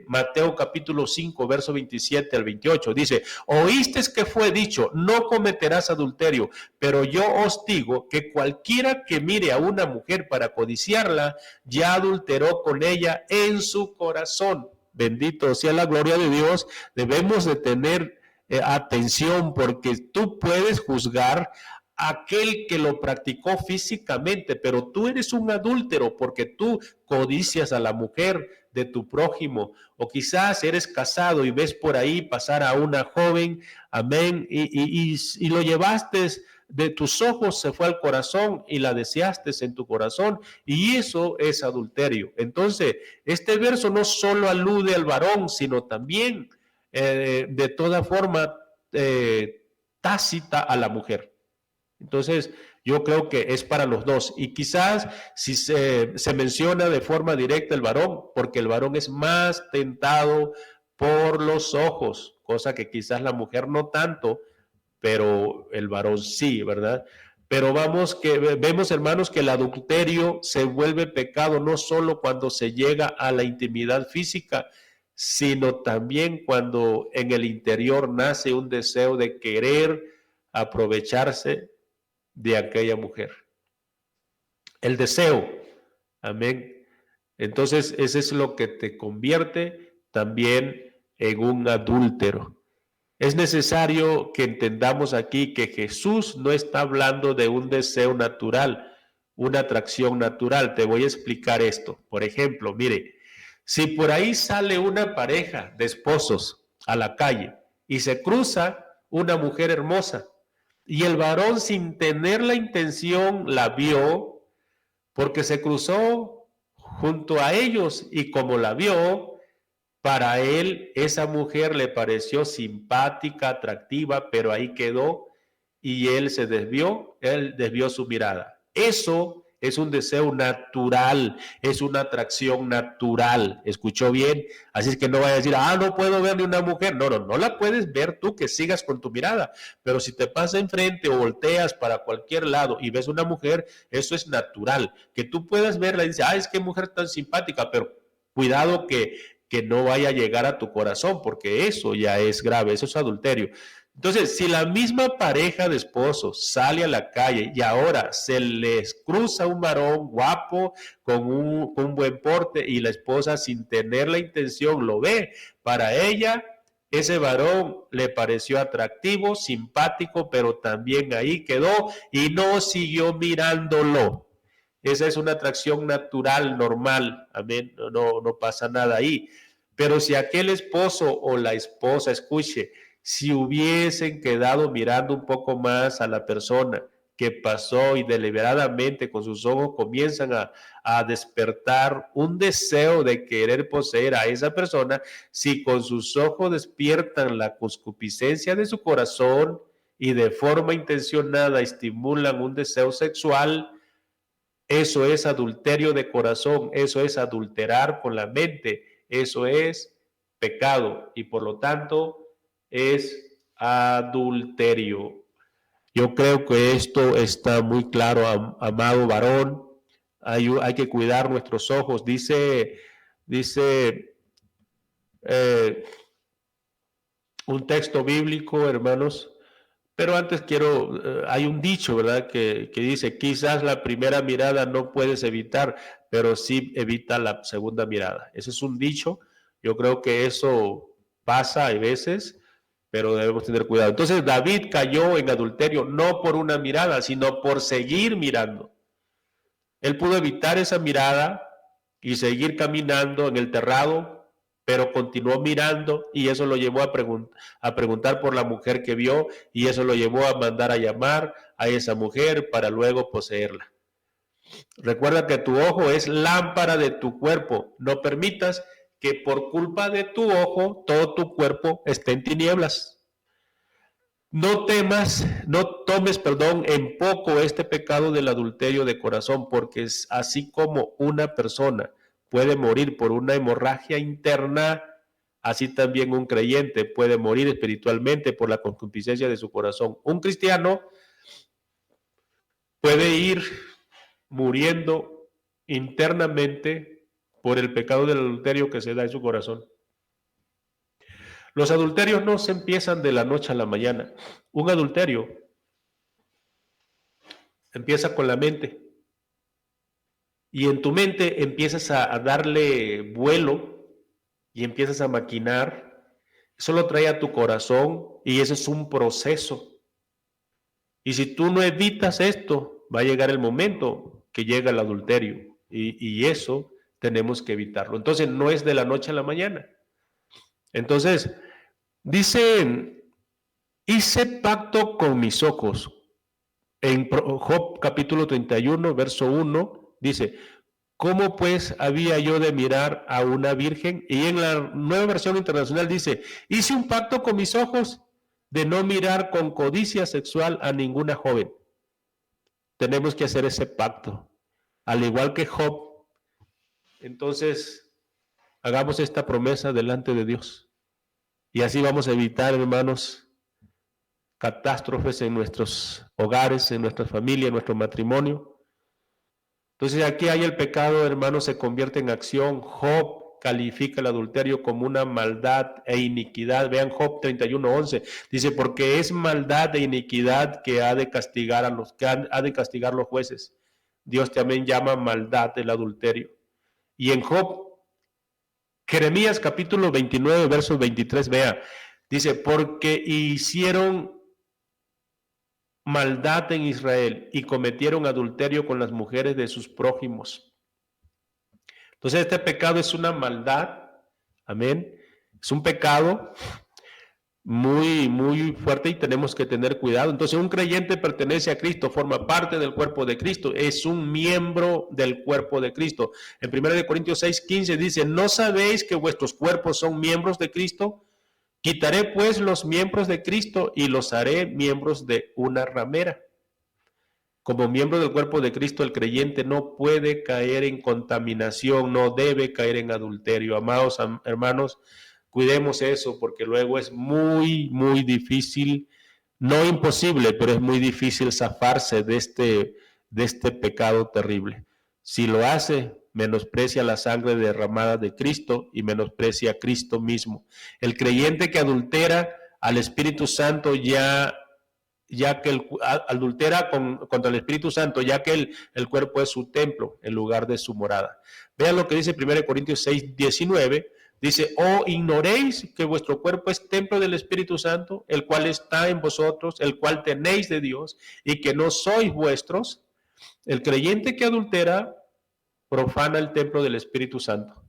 Mateo capítulo 5, verso 27 al 28. Dice: oíste que fue dicho, no cometerás adulterio, pero yo os digo que cualquiera que mire a una mujer para codiciarla, ya adulteró con ella en su corazón. Bendito sea la gloria de Dios. Debemos de tener atención, porque tú puedes juzgar a aquel que lo practicó físicamente, pero tú eres un adúltero porque tú codicias a la mujer de tu prójimo, o quizás eres casado y ves por ahí pasar a una joven, amén, y lo llevaste de tus ojos, se fue al corazón y la deseaste en tu corazón, y eso es adulterio. Entonces, este verso no solo alude al varón, sino también de toda forma tácita a la mujer. Entonces, yo creo que es para los dos. Y quizás si se menciona de forma directa el varón, porque el varón es más tentado por los ojos, cosa que quizás la mujer no tanto, pero el varón sí, ¿verdad? Pero vemos, hermanos, que el adulterio se vuelve pecado no solo cuando se llega a la intimidad física, sino también cuando en el interior nace un deseo de querer aprovecharse de aquella mujer. El deseo, amén. Entonces, ese es lo que te convierte también en un adúltero. Es necesario que entendamos aquí que Jesús no está hablando de un deseo natural, una atracción natural. Te voy a explicar esto. Por ejemplo, mire, si por ahí sale una pareja de esposos a la calle y se cruza una mujer hermosa, y el varón, sin tener la intención, la vio porque se cruzó junto a ellos, y como la vio, para él esa mujer le pareció simpática, atractiva, pero ahí quedó, y él desvió su mirada. Eso es un deseo natural, es una atracción natural. ¿Escuchó bien? Así es que no vaya a decir, no puedo ver ni una mujer. No la puedes ver tú, que sigas con tu mirada. Pero si te pasa enfrente o volteas para cualquier lado y ves una mujer, eso es natural. Que tú puedas verla y dices, es que mujer tan simpática, pero cuidado que no vaya a llegar a tu corazón, porque eso ya es grave, eso es adulterio. Entonces, si la misma pareja de esposos sale a la calle y ahora se les cruza un varón guapo con un buen porte, y la esposa, sin tener la intención, lo ve, para ella ese varón le pareció atractivo, simpático, pero también ahí quedó y no siguió mirándolo. Esa es una atracción natural, normal, amén, no pasa nada ahí. Pero si aquel esposo o la esposa, escuche, si hubiesen quedado mirando un poco más a la persona que pasó y deliberadamente con sus ojos comienzan a despertar un deseo de querer poseer a esa persona, si con sus ojos despiertan la concupiscencia de su corazón y de forma intencionada estimulan un deseo sexual, eso es adulterio de corazón, eso es adulterar con la mente, eso es pecado y por lo tanto es adulterio. Yo creo que esto está muy claro, amado varón. Hay que cuidar nuestros ojos. Dice un texto bíblico, hermanos. Pero antes hay un dicho, ¿verdad? Que dice, quizás la primera mirada no puedes evitar, pero sí evita la segunda mirada. Ese es un dicho. Yo creo que eso pasa a veces, pero debemos tener cuidado. Entonces David cayó en adulterio no por una mirada, sino por seguir mirando. Él pudo evitar esa mirada y seguir caminando en el terrado, pero continuó mirando, y eso lo llevó a preguntar por la mujer que vio, y eso lo llevó a mandar a llamar a esa mujer para luego poseerla. Recuerda que tu ojo es lámpara de tu cuerpo. No permitas que por culpa de tu ojo todo tu cuerpo esté en tinieblas. No tomes, en poco este pecado del adulterio de corazón, porque es así como una persona puede morir por una hemorragia interna, así también un creyente puede morir espiritualmente por la concupiscencia de su corazón. Un cristiano puede ir muriendo internamente por el pecado del adulterio que se da en su corazón. Los adulterios no se empiezan de la noche a la mañana. Un adulterio empieza con la mente. Y en tu mente empiezas a darle vuelo y empiezas a maquinar. Eso lo trae a tu corazón y ese es un proceso. Y si tú no evitas esto, va a llegar el momento que llega el adulterio. Y eso tenemos que evitarlo. Entonces no es de la noche a la mañana. Entonces, dice, hice pacto con mis ojos. En Job capítulo 31, verso 1, dice, ¿cómo pues había yo de mirar a una virgen? Y en la Nueva Versión Internacional dice, hice un pacto con mis ojos de no mirar con codicia sexual a ninguna joven. Tenemos que hacer ese pacto, al igual que Job. Entonces, hagamos esta promesa delante de Dios. Y así vamos a evitar, hermanos, catástrofes en nuestros hogares, en nuestra familia, en nuestro matrimonio. Entonces aquí hay el pecado, hermanos, se convierte en acción. Job califica el adulterio como una maldad e iniquidad. Vean Job 31:11. Dice, porque es maldad e iniquidad que ha de castigar los jueces. Dios también llama maldad el adulterio. Y en Job, Jeremías capítulo 29, versos 23, vea, dice, porque hicieron maldad en Israel y cometieron adulterio con las mujeres de sus prójimos. Entonces este pecado es una maldad, amén, es un pecado muy, muy fuerte y tenemos que tener cuidado. Entonces un creyente pertenece a Cristo, forma parte del cuerpo de Cristo, es un miembro del cuerpo de Cristo. En 1 Corintios 6:15 dice, ¿no sabéis que vuestros cuerpos son miembros de Cristo? Quitaré pues los miembros de Cristo y los haré miembros de una ramera. Como miembro del cuerpo de Cristo, el creyente no puede caer en contaminación, no debe caer en adulterio. Amados hermanos, cuidemos eso porque luego es muy, muy difícil, no imposible, pero es muy difícil zafarse de este pecado terrible. Si lo hace, menosprecia la sangre derramada de Cristo y menosprecia a Cristo mismo. El creyente que adultera al Espíritu Santo ya que adultera contra el Espíritu Santo, ya que el cuerpo es su templo en lugar de su morada. Vean lo que dice 1 Corintios 6:19, dice, ¿o ignoréis que vuestro cuerpo es templo del Espíritu Santo, el cual está en vosotros, el cual tenéis de Dios, y que no sois vuestros? El creyente que adultera profana el templo del Espíritu Santo.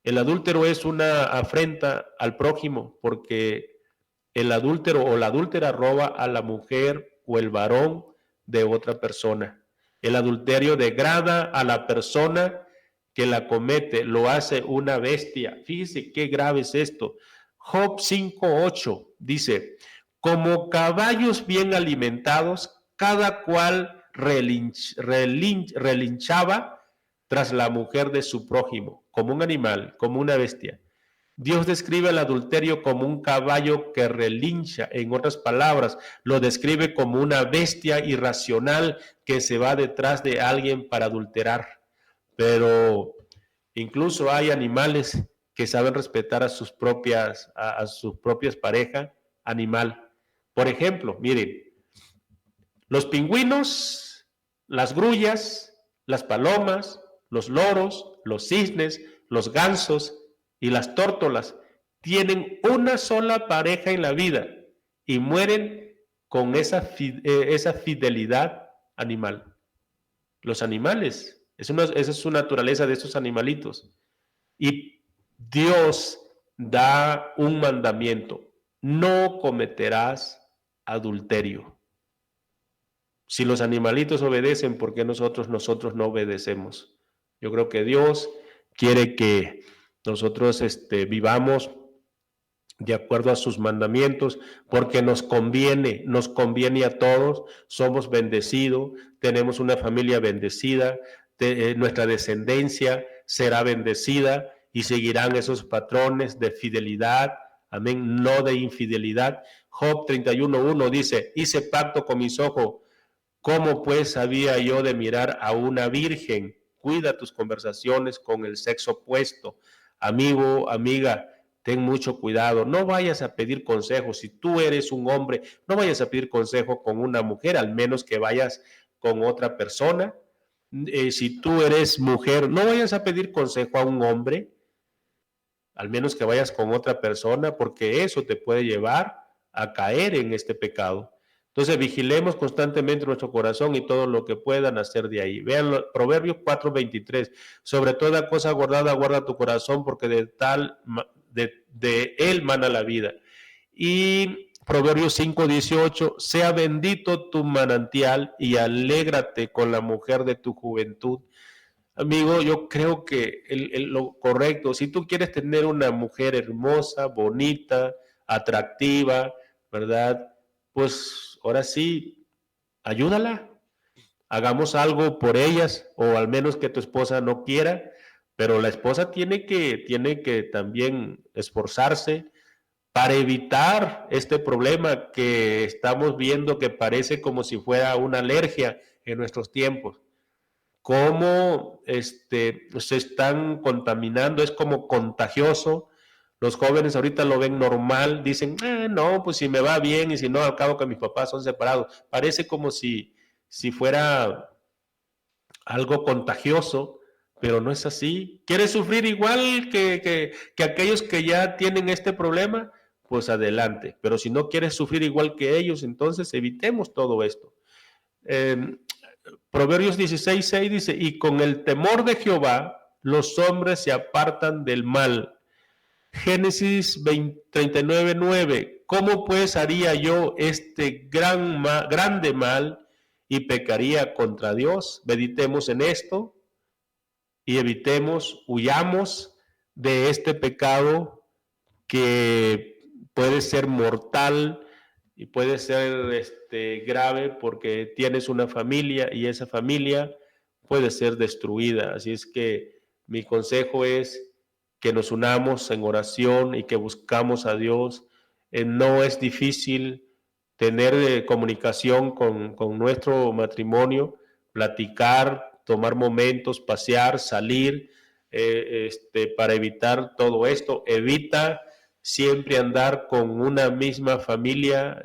El adúltero es una afrenta al prójimo, porque el adúltero o la adúltera roba a la mujer o el varón de otra persona. El adulterio degrada a la persona que la comete, lo hace una bestia. Fíjese qué grave es esto. Job 5:8 dice, como caballos bien alimentados, cada cual relinchaba tras la mujer de su prójimo, como un animal, como una bestia. Dios describe el adulterio como un caballo que relincha, en otras palabras, lo describe como una bestia irracional que se va detrás de alguien para adulterar. Pero incluso hay animales que saben respetar a sus propias parejas animal. Por ejemplo, miren, los pingüinos, las grullas, las palomas, los loros, los cisnes, los gansos y las tórtolas tienen una sola pareja en la vida y mueren con esa fidelidad animal. Los animales, esa es su naturaleza de esos animalitos. Y Dios da un mandamiento, no cometerás adulterio. Si los animalitos obedecen, ¿por qué nosotros no obedecemos? Yo creo que Dios quiere que nosotros vivamos de acuerdo a sus mandamientos, porque nos conviene a todos, somos bendecidos, tenemos una familia bendecida, nuestra descendencia será bendecida y seguirán esos patrones de fidelidad, amén, no de infidelidad. Job 31:1 dice, hice pacto con mis ojos, ¿cómo pues había yo de mirar a una virgen? Cuida tus conversaciones con el sexo opuesto. Amigo, amiga, ten mucho cuidado. No vayas a pedir consejo. Si tú eres un hombre, no vayas a pedir consejo con una mujer, al menos que vayas con otra persona. Si tú eres mujer, no vayas a pedir consejo a un hombre, al menos que vayas con otra persona, porque eso te puede llevar a caer en este pecado. Entonces vigilemos constantemente nuestro corazón y todo lo que puedan hacer de ahí. Vean Proverbios 4:23, sobre toda cosa guardada guarda tu corazón, porque de él mana la vida. Y Proverbios 5:18, sea bendito tu manantial y alégrate con la mujer de tu juventud. Amigo, yo creo que lo correcto, si tú quieres tener una mujer hermosa, bonita, atractiva, ¿verdad? Pues ahora sí, ayúdala, hagamos algo por ellas, o al menos que tu esposa no quiera, pero la esposa tiene que también esforzarse para evitar este problema que estamos viendo que parece como si fuera una alergia en nuestros tiempos. Cómo se están contaminando, es como contagioso. Los jóvenes ahorita lo ven normal, dicen, no, pues si me va bien y si no, al cabo que mis papás son separados. Parece como si fuera algo contagioso, pero no es así. ¿Quieres sufrir igual que aquellos que ya tienen este problema? Pues adelante. Pero si no quieres sufrir igual que ellos, entonces evitemos todo esto. Proverbios 16:6 dice, y con el temor de Jehová los hombres se apartan del mal. Génesis 39:9, ¿cómo pues haría yo este grande mal y pecaría contra Dios? Meditemos en esto y evitemos, huyamos de este pecado que puede ser mortal y puede ser grave porque tienes una familia y esa familia puede ser destruida. Así es que mi consejo es que nos unamos en oración y que buscamos a Dios. No es difícil tener comunicación con nuestro matrimonio, platicar, tomar momentos, pasear, salir, para evitar todo esto. Evita siempre andar con una misma familia,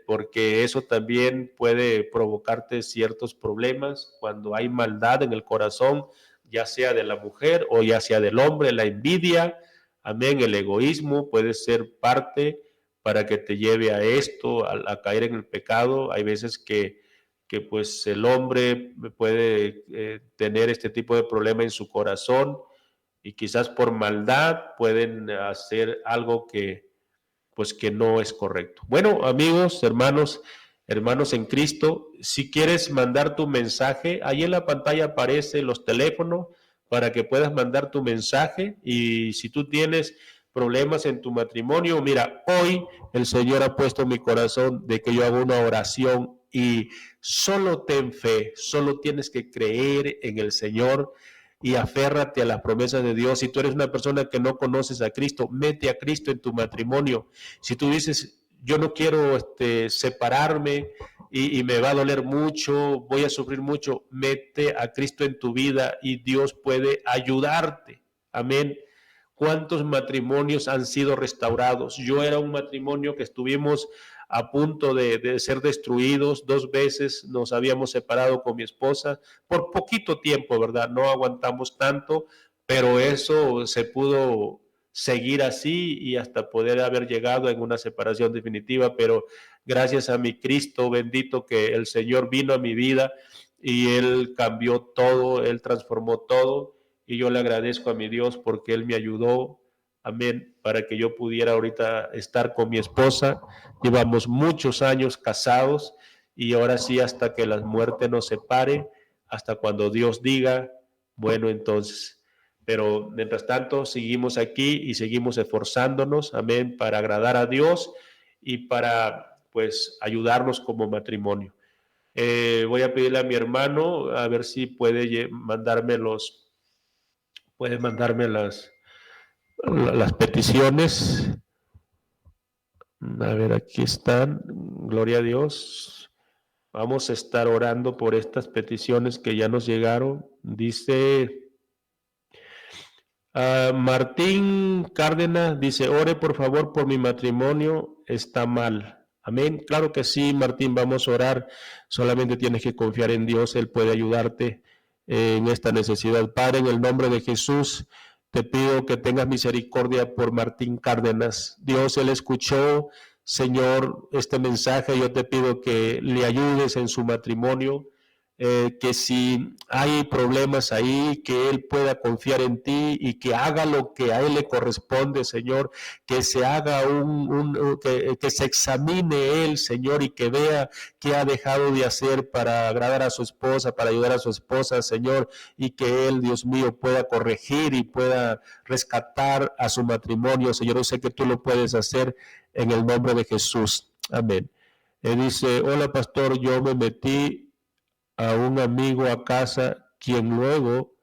porque eso también puede provocarte ciertos problemas cuando hay maldad en el corazón, ya sea de la mujer o ya sea del hombre, la envidia, amén, el egoísmo puede ser parte para que te lleve a esto, a caer en el pecado. Hay veces que pues el hombre puede tener este tipo de problema en su corazón y quizás por maldad pueden hacer algo que pues que no es correcto. Bueno, amigos, hermanos en Cristo, si quieres mandar tu mensaje, ahí en la pantalla aparecen los teléfonos para que puedas mandar tu mensaje, y si tú tienes problemas en tu matrimonio, mira, hoy el Señor ha puesto en mi corazón de que yo haga una oración, y solo ten fe, solo tienes que creer en el Señor y aférrate a las promesas de Dios. Si tú eres una persona que no conoces a Cristo, mete a Cristo en tu matrimonio. Si tú dices, yo no quiero separarme y me va a doler mucho, voy a sufrir mucho, mete a Cristo en tu vida y Dios puede ayudarte. Amén. ¿Cuántos matrimonios han sido restaurados? Yo era un matrimonio que estuvimos a punto de ser destruidos. 2 veces nos habíamos separado con mi esposa por poquito tiempo, ¿verdad? No aguantamos tanto, pero eso se pudo seguir así y hasta poder haber llegado en una separación definitiva, pero gracias a mi Cristo bendito, que el Señor vino a mi vida y Él cambió todo, Él transformó todo, y yo le agradezco a mi Dios porque Él me ayudó, amén, para que yo pudiera ahorita estar con mi esposa. Llevamos muchos años casados y ahora sí, hasta que la muerte nos separe, hasta cuando Dios diga, bueno, entonces. Pero mientras tanto, seguimos aquí y seguimos esforzándonos, amén, para agradar a Dios y para, pues, ayudarnos como matrimonio. Voy a pedirle a mi hermano a ver si puede mandarme las peticiones. A ver, aquí están. Gloria a Dios. Vamos a estar orando por estas peticiones que ya nos llegaron. Dice Martín Cárdenas, dice, ore por favor por mi matrimonio, está mal. Amén. Claro que sí, Martín, vamos a orar. Solamente tienes que confiar en Dios, Él puede ayudarte en esta necesidad. Padre, en el nombre de Jesús, te pido que tengas misericordia por Martín Cárdenas. Dios, Él escuchó, Señor, este mensaje. Yo te pido que le ayudes en su matrimonio. Que si hay problemas ahí, que Él pueda confiar en ti y que haga lo que a Él le corresponde, Señor, que se haga que se examine Él, Señor, y que vea qué ha dejado de hacer para agradar a su esposa, para ayudar a su esposa, Señor, y que Él, Dios mío, pueda corregir y pueda rescatar a su matrimonio, Señor. Yo sé que tú lo puedes hacer en el nombre de Jesús. Amén. Dice, hola pastor, yo me metí a un amigo a casa, quien luego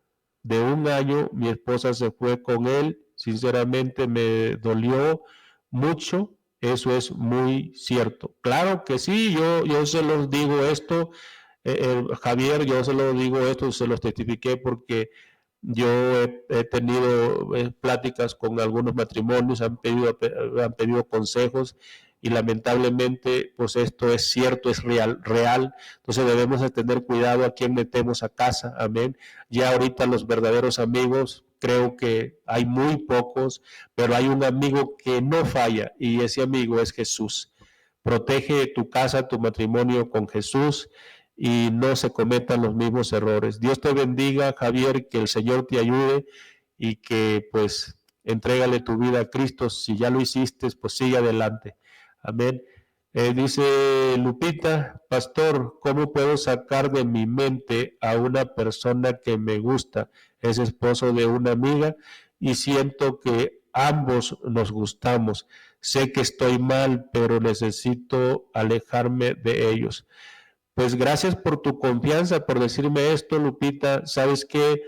de un año mi esposa se fue con él. Sinceramente me dolió mucho. Eso es muy cierto. Claro que sí, yo se los digo esto, Javier, yo se los digo esto, se los testifiqué porque yo he tenido pláticas con algunos matrimonios, han pedido consejos y lamentablemente pues esto es cierto, es real. Entonces debemos de tener cuidado a quién metemos a casa, amén. Ya ahorita los verdaderos amigos, creo que hay muy pocos, pero hay un amigo que no falla y ese amigo es Jesús. Protege tu casa, tu matrimonio con Jesús y no se cometan los mismos errores. Dios te bendiga, Javier, que el Señor te ayude y que pues entrégale tu vida a Cristo. Si ya lo hiciste, pues sigue adelante. Amén. Dice Lupita, pastor, ¿cómo puedo sacar de mi mente a una persona que me gusta? Es esposo de una amiga y siento que ambos nos gustamos. Sé que estoy mal, pero necesito alejarme de ellos. Pues gracias por tu confianza, por decirme esto, Lupita. Sabes que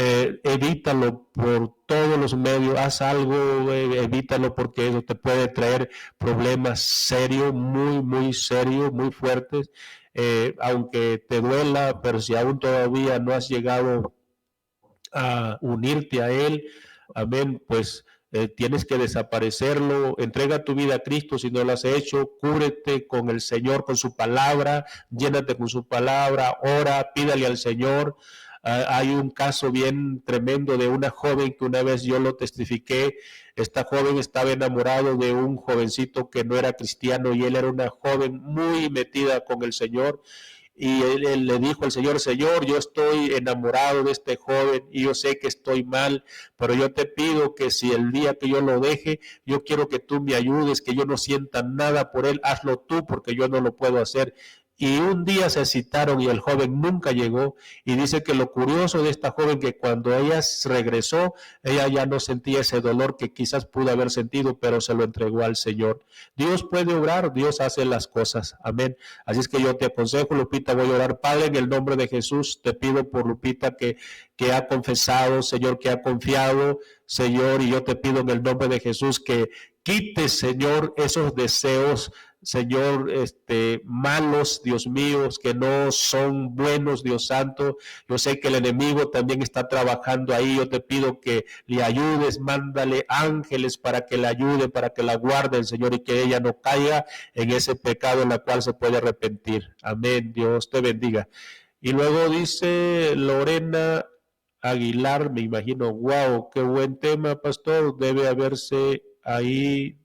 evítalo por todos los medios, haz algo, evítalo porque eso te puede traer problemas serios, muy serios, muy fuertes. Aunque te duela, pero si aún todavía no has llegado a unirte a Él, amén, pues tienes que desaparecerlo, entrega tu vida a Cristo si no lo has hecho, cúbrete con el Señor, con su palabra, llénate con su palabra, ora, pídale al Señor. Hay un caso bien tremendo de una joven que una vez yo lo testifiqué. Esta joven estaba enamorado de un jovencito que no era cristiano y él era una joven muy metida con el Señor. Y él le dijo al Señor, Señor, yo estoy enamorado de este joven y yo sé que estoy mal, pero yo te pido que si el día que yo lo deje, yo quiero que tú me ayudes, que yo no sienta nada por él, hazlo tú porque yo no lo puedo hacer. Y un día se citaron y el joven nunca llegó. Y dice que lo curioso de esta joven que cuando ella regresó, ella ya no sentía ese dolor que quizás pudo haber sentido, pero se lo entregó al Señor. Dios puede obrar, Dios hace las cosas. Amén. Así es que yo te aconsejo, Lupita, voy a orar. Padre, en el nombre de Jesús, te pido por Lupita que ha confesado, Señor, que ha confiado, Señor, y yo te pido en el nombre de Jesús que quites, Señor, esos deseos, Señor, malos, Dios mío, que no son buenos, Dios santo. Yo sé que el enemigo también está trabajando ahí. Yo te pido que le ayudes, mándale ángeles para que la ayude, para que la guarden, Señor, y que ella no caiga en ese pecado en el cual se puede arrepentir. Amén. Dios te bendiga. Y luego dice Lorena Aguilar, me imagino, wow, qué buen tema, pastor. Debe hablarse ahí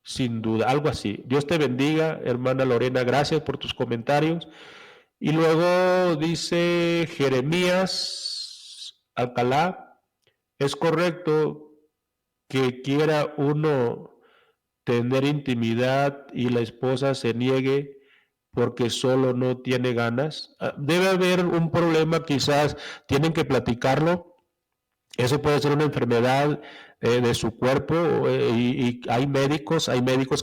sin duda, algo así. Dios te bendiga, hermana Lorena, gracias por tus comentarios. Y luego dice Jeremías Alcalá, es correcto que quiera uno tener intimidad y la esposa se niegue, porque solo no tiene ganas. Debe haber un problema, quizás tienen que platicarlo. Eso puede ser una enfermedad de su cuerpo y hay médicos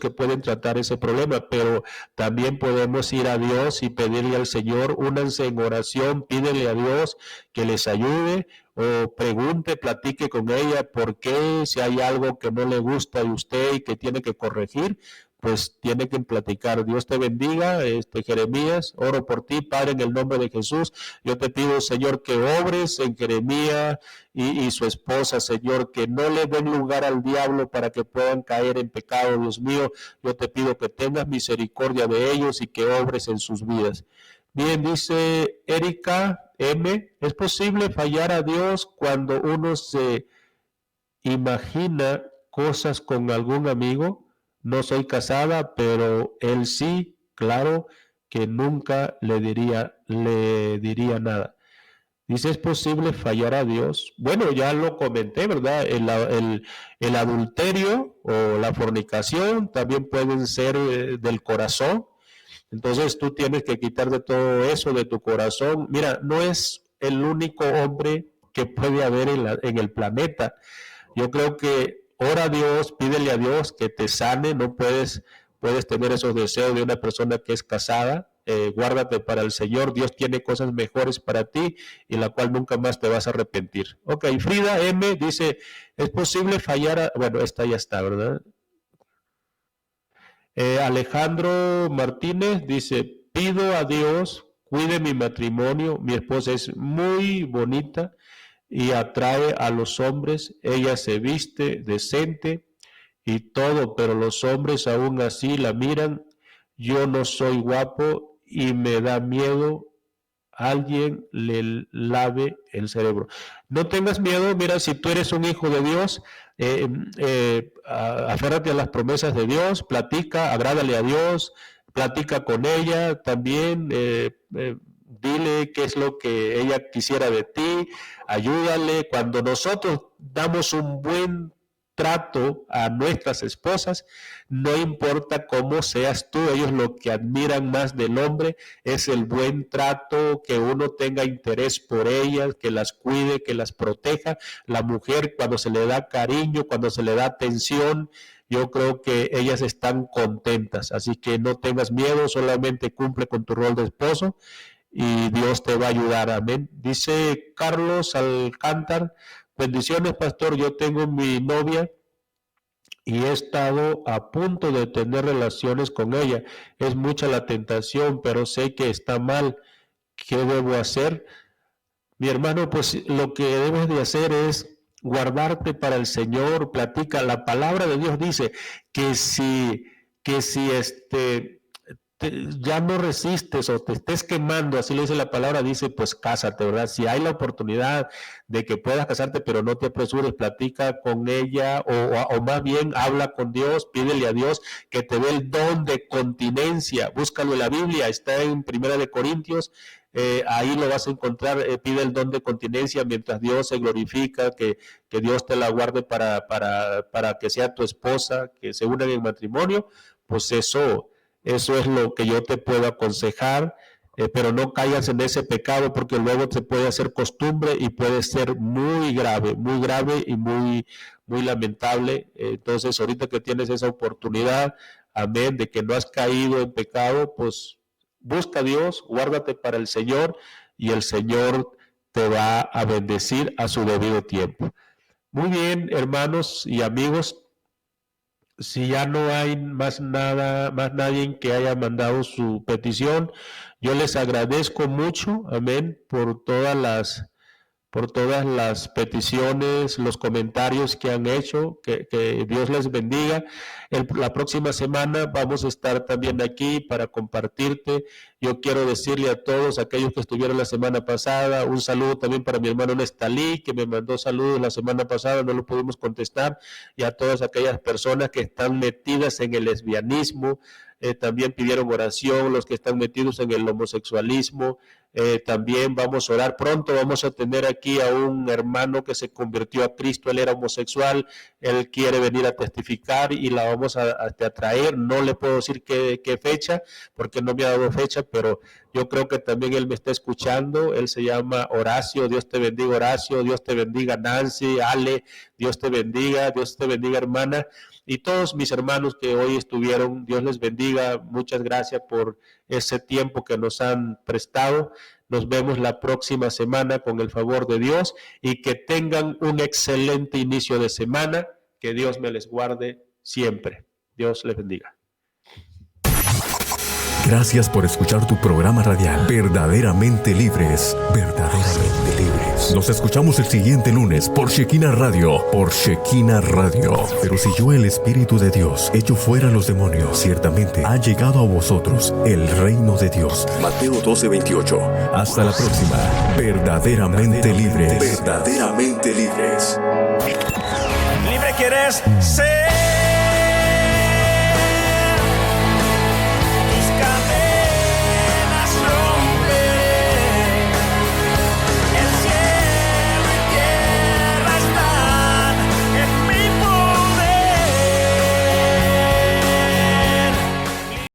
que pueden tratar ese problema, pero también podemos ir a Dios y pedirle al Señor, únanse en oración, pídele a Dios que les ayude o pregunte, platique con ella por qué, si hay algo que no le gusta de usted y que tiene que corregir, pues tiene que platicar. Dios te bendiga, Jeremías, oro por ti, Padre, en el nombre de Jesús. Yo te pido, Señor, que obres en Jeremías y su esposa, Señor, que no le den lugar al diablo para que puedan caer en pecado, Dios mío. Yo te pido que tengas misericordia de ellos y que obres en sus vidas. Bien, dice Erika M., ¿es posible fallar a Dios cuando uno se imagina cosas con algún amigo? No soy casada, pero él sí, claro que nunca le diría nada. Dice, ¿es posible fallar a Dios? Bueno, ya lo comenté, ¿verdad? El adulterio o la fornicación también pueden ser del corazón. Entonces tú tienes que quitar de todo eso de tu corazón. Mira, no es el único hombre que puede haber en el planeta. Yo creo que ora a Dios, pídele a Dios que te sane, no puedes tener esos deseos de una persona que es casada, guárdate para el Señor, Dios tiene cosas mejores para ti y la cual nunca más te vas a arrepentir. Ok, Frida M. dice, ¿es posible fallar? Bueno, esta ya está, ¿verdad? Alejandro Martínez dice, pido a Dios, cuide mi matrimonio, mi esposa es muy bonita y atrae a los hombres, ella se viste decente y todo, pero los hombres aún así la miran, yo no soy guapo y me da miedo alguien le lave el cerebro. No tengas miedo, mira, si tú eres un hijo de Dios, aférrate a las promesas de Dios, platica, agrádale a Dios, platica con ella también, dile qué es lo que ella quisiera de ti, ayúdale. Cuando nosotros damos un buen trato a nuestras esposas, no importa cómo seas tú, ellos lo que admiran más del hombre es el buen trato, que uno tenga interés por ellas, que las cuide, que las proteja. La mujer, cuando se le da cariño, cuando se le da atención, yo creo que ellas están contentas, así que no tengas miedo, solamente cumple con tu rol de esposo y Dios te va a ayudar, amén. Dice Carlos Alcántar, bendiciones, pastor, yo tengo mi novia y he estado a punto de tener relaciones con ella. Es mucha la tentación, pero sé que está mal. ¿Qué debo hacer? Mi hermano, pues lo que debes de hacer es guardarte para el Señor, platica. La palabra de Dios dice que si ya no resistes o te estés quemando, así le dice la palabra, dice pues cásate, ¿verdad? Si hay la oportunidad de que puedas casarte, pero no te apresures, platica con ella o más bien habla con Dios, pídele a Dios que te dé el don de continencia, búscalo en la Biblia, está en Primera de Corintios, ahí lo vas a encontrar, pide el don de continencia mientras Dios se glorifica, que Dios te la guarde para que sea tu esposa, que se unan en matrimonio, pues eso es lo que yo te puedo aconsejar, pero no caigas en ese pecado porque luego te puede hacer costumbre y puede ser muy grave y muy lamentable. Entonces, ahorita que tienes esa oportunidad, amén, de que no has caído en pecado, pues busca a Dios, guárdate para el Señor y el Señor te va a bendecir a su debido tiempo. Muy bien, hermanos y amigos, si ya no hay más nadie que haya mandado su petición, yo les agradezco mucho, amén, por todas las peticiones, los comentarios que han hecho, que Dios les bendiga. La próxima semana vamos a estar también aquí para compartirte. Yo quiero decirle a todos aquellos que estuvieron la semana pasada, un saludo también para mi hermano Nestalí, que me mandó saludos la semana pasada, no lo pudimos contestar, y a todas aquellas personas que están metidas en el lesbianismo, también pidieron oración, los que están metidos en el homosexualismo, También vamos a orar pronto. Vamos a tener aquí a un hermano que se convirtió a Cristo. Él era homosexual, él quiere venir a testificar y la vamos a traer. No le puedo decir qué fecha, porque no me ha dado fecha, pero yo creo que también él me está escuchando. Él se llama Horacio. Dios te bendiga, Horacio. Dios te bendiga, Nancy, Ale. Dios te bendiga, hermana. Y todos mis hermanos que hoy estuvieron, Dios les bendiga. Muchas gracias por ese tiempo que nos han prestado. Nos vemos la próxima semana con el favor de Dios y que tengan un excelente inicio de semana. Que Dios me les guarde siempre. Dios les bendiga. Gracias por escuchar tu programa radial Verdaderamente Libres. Verdaderamente Libres. Nos escuchamos el siguiente lunes por Shekinah Radio. Pero si yo, el Espíritu de Dios, echo fuera los demonios, ciertamente ha llegado a vosotros el reino de Dios. Mateo 12:28. Hasta la próxima. Verdaderamente Libres. Verdaderamente Libres. Libre quieres ser.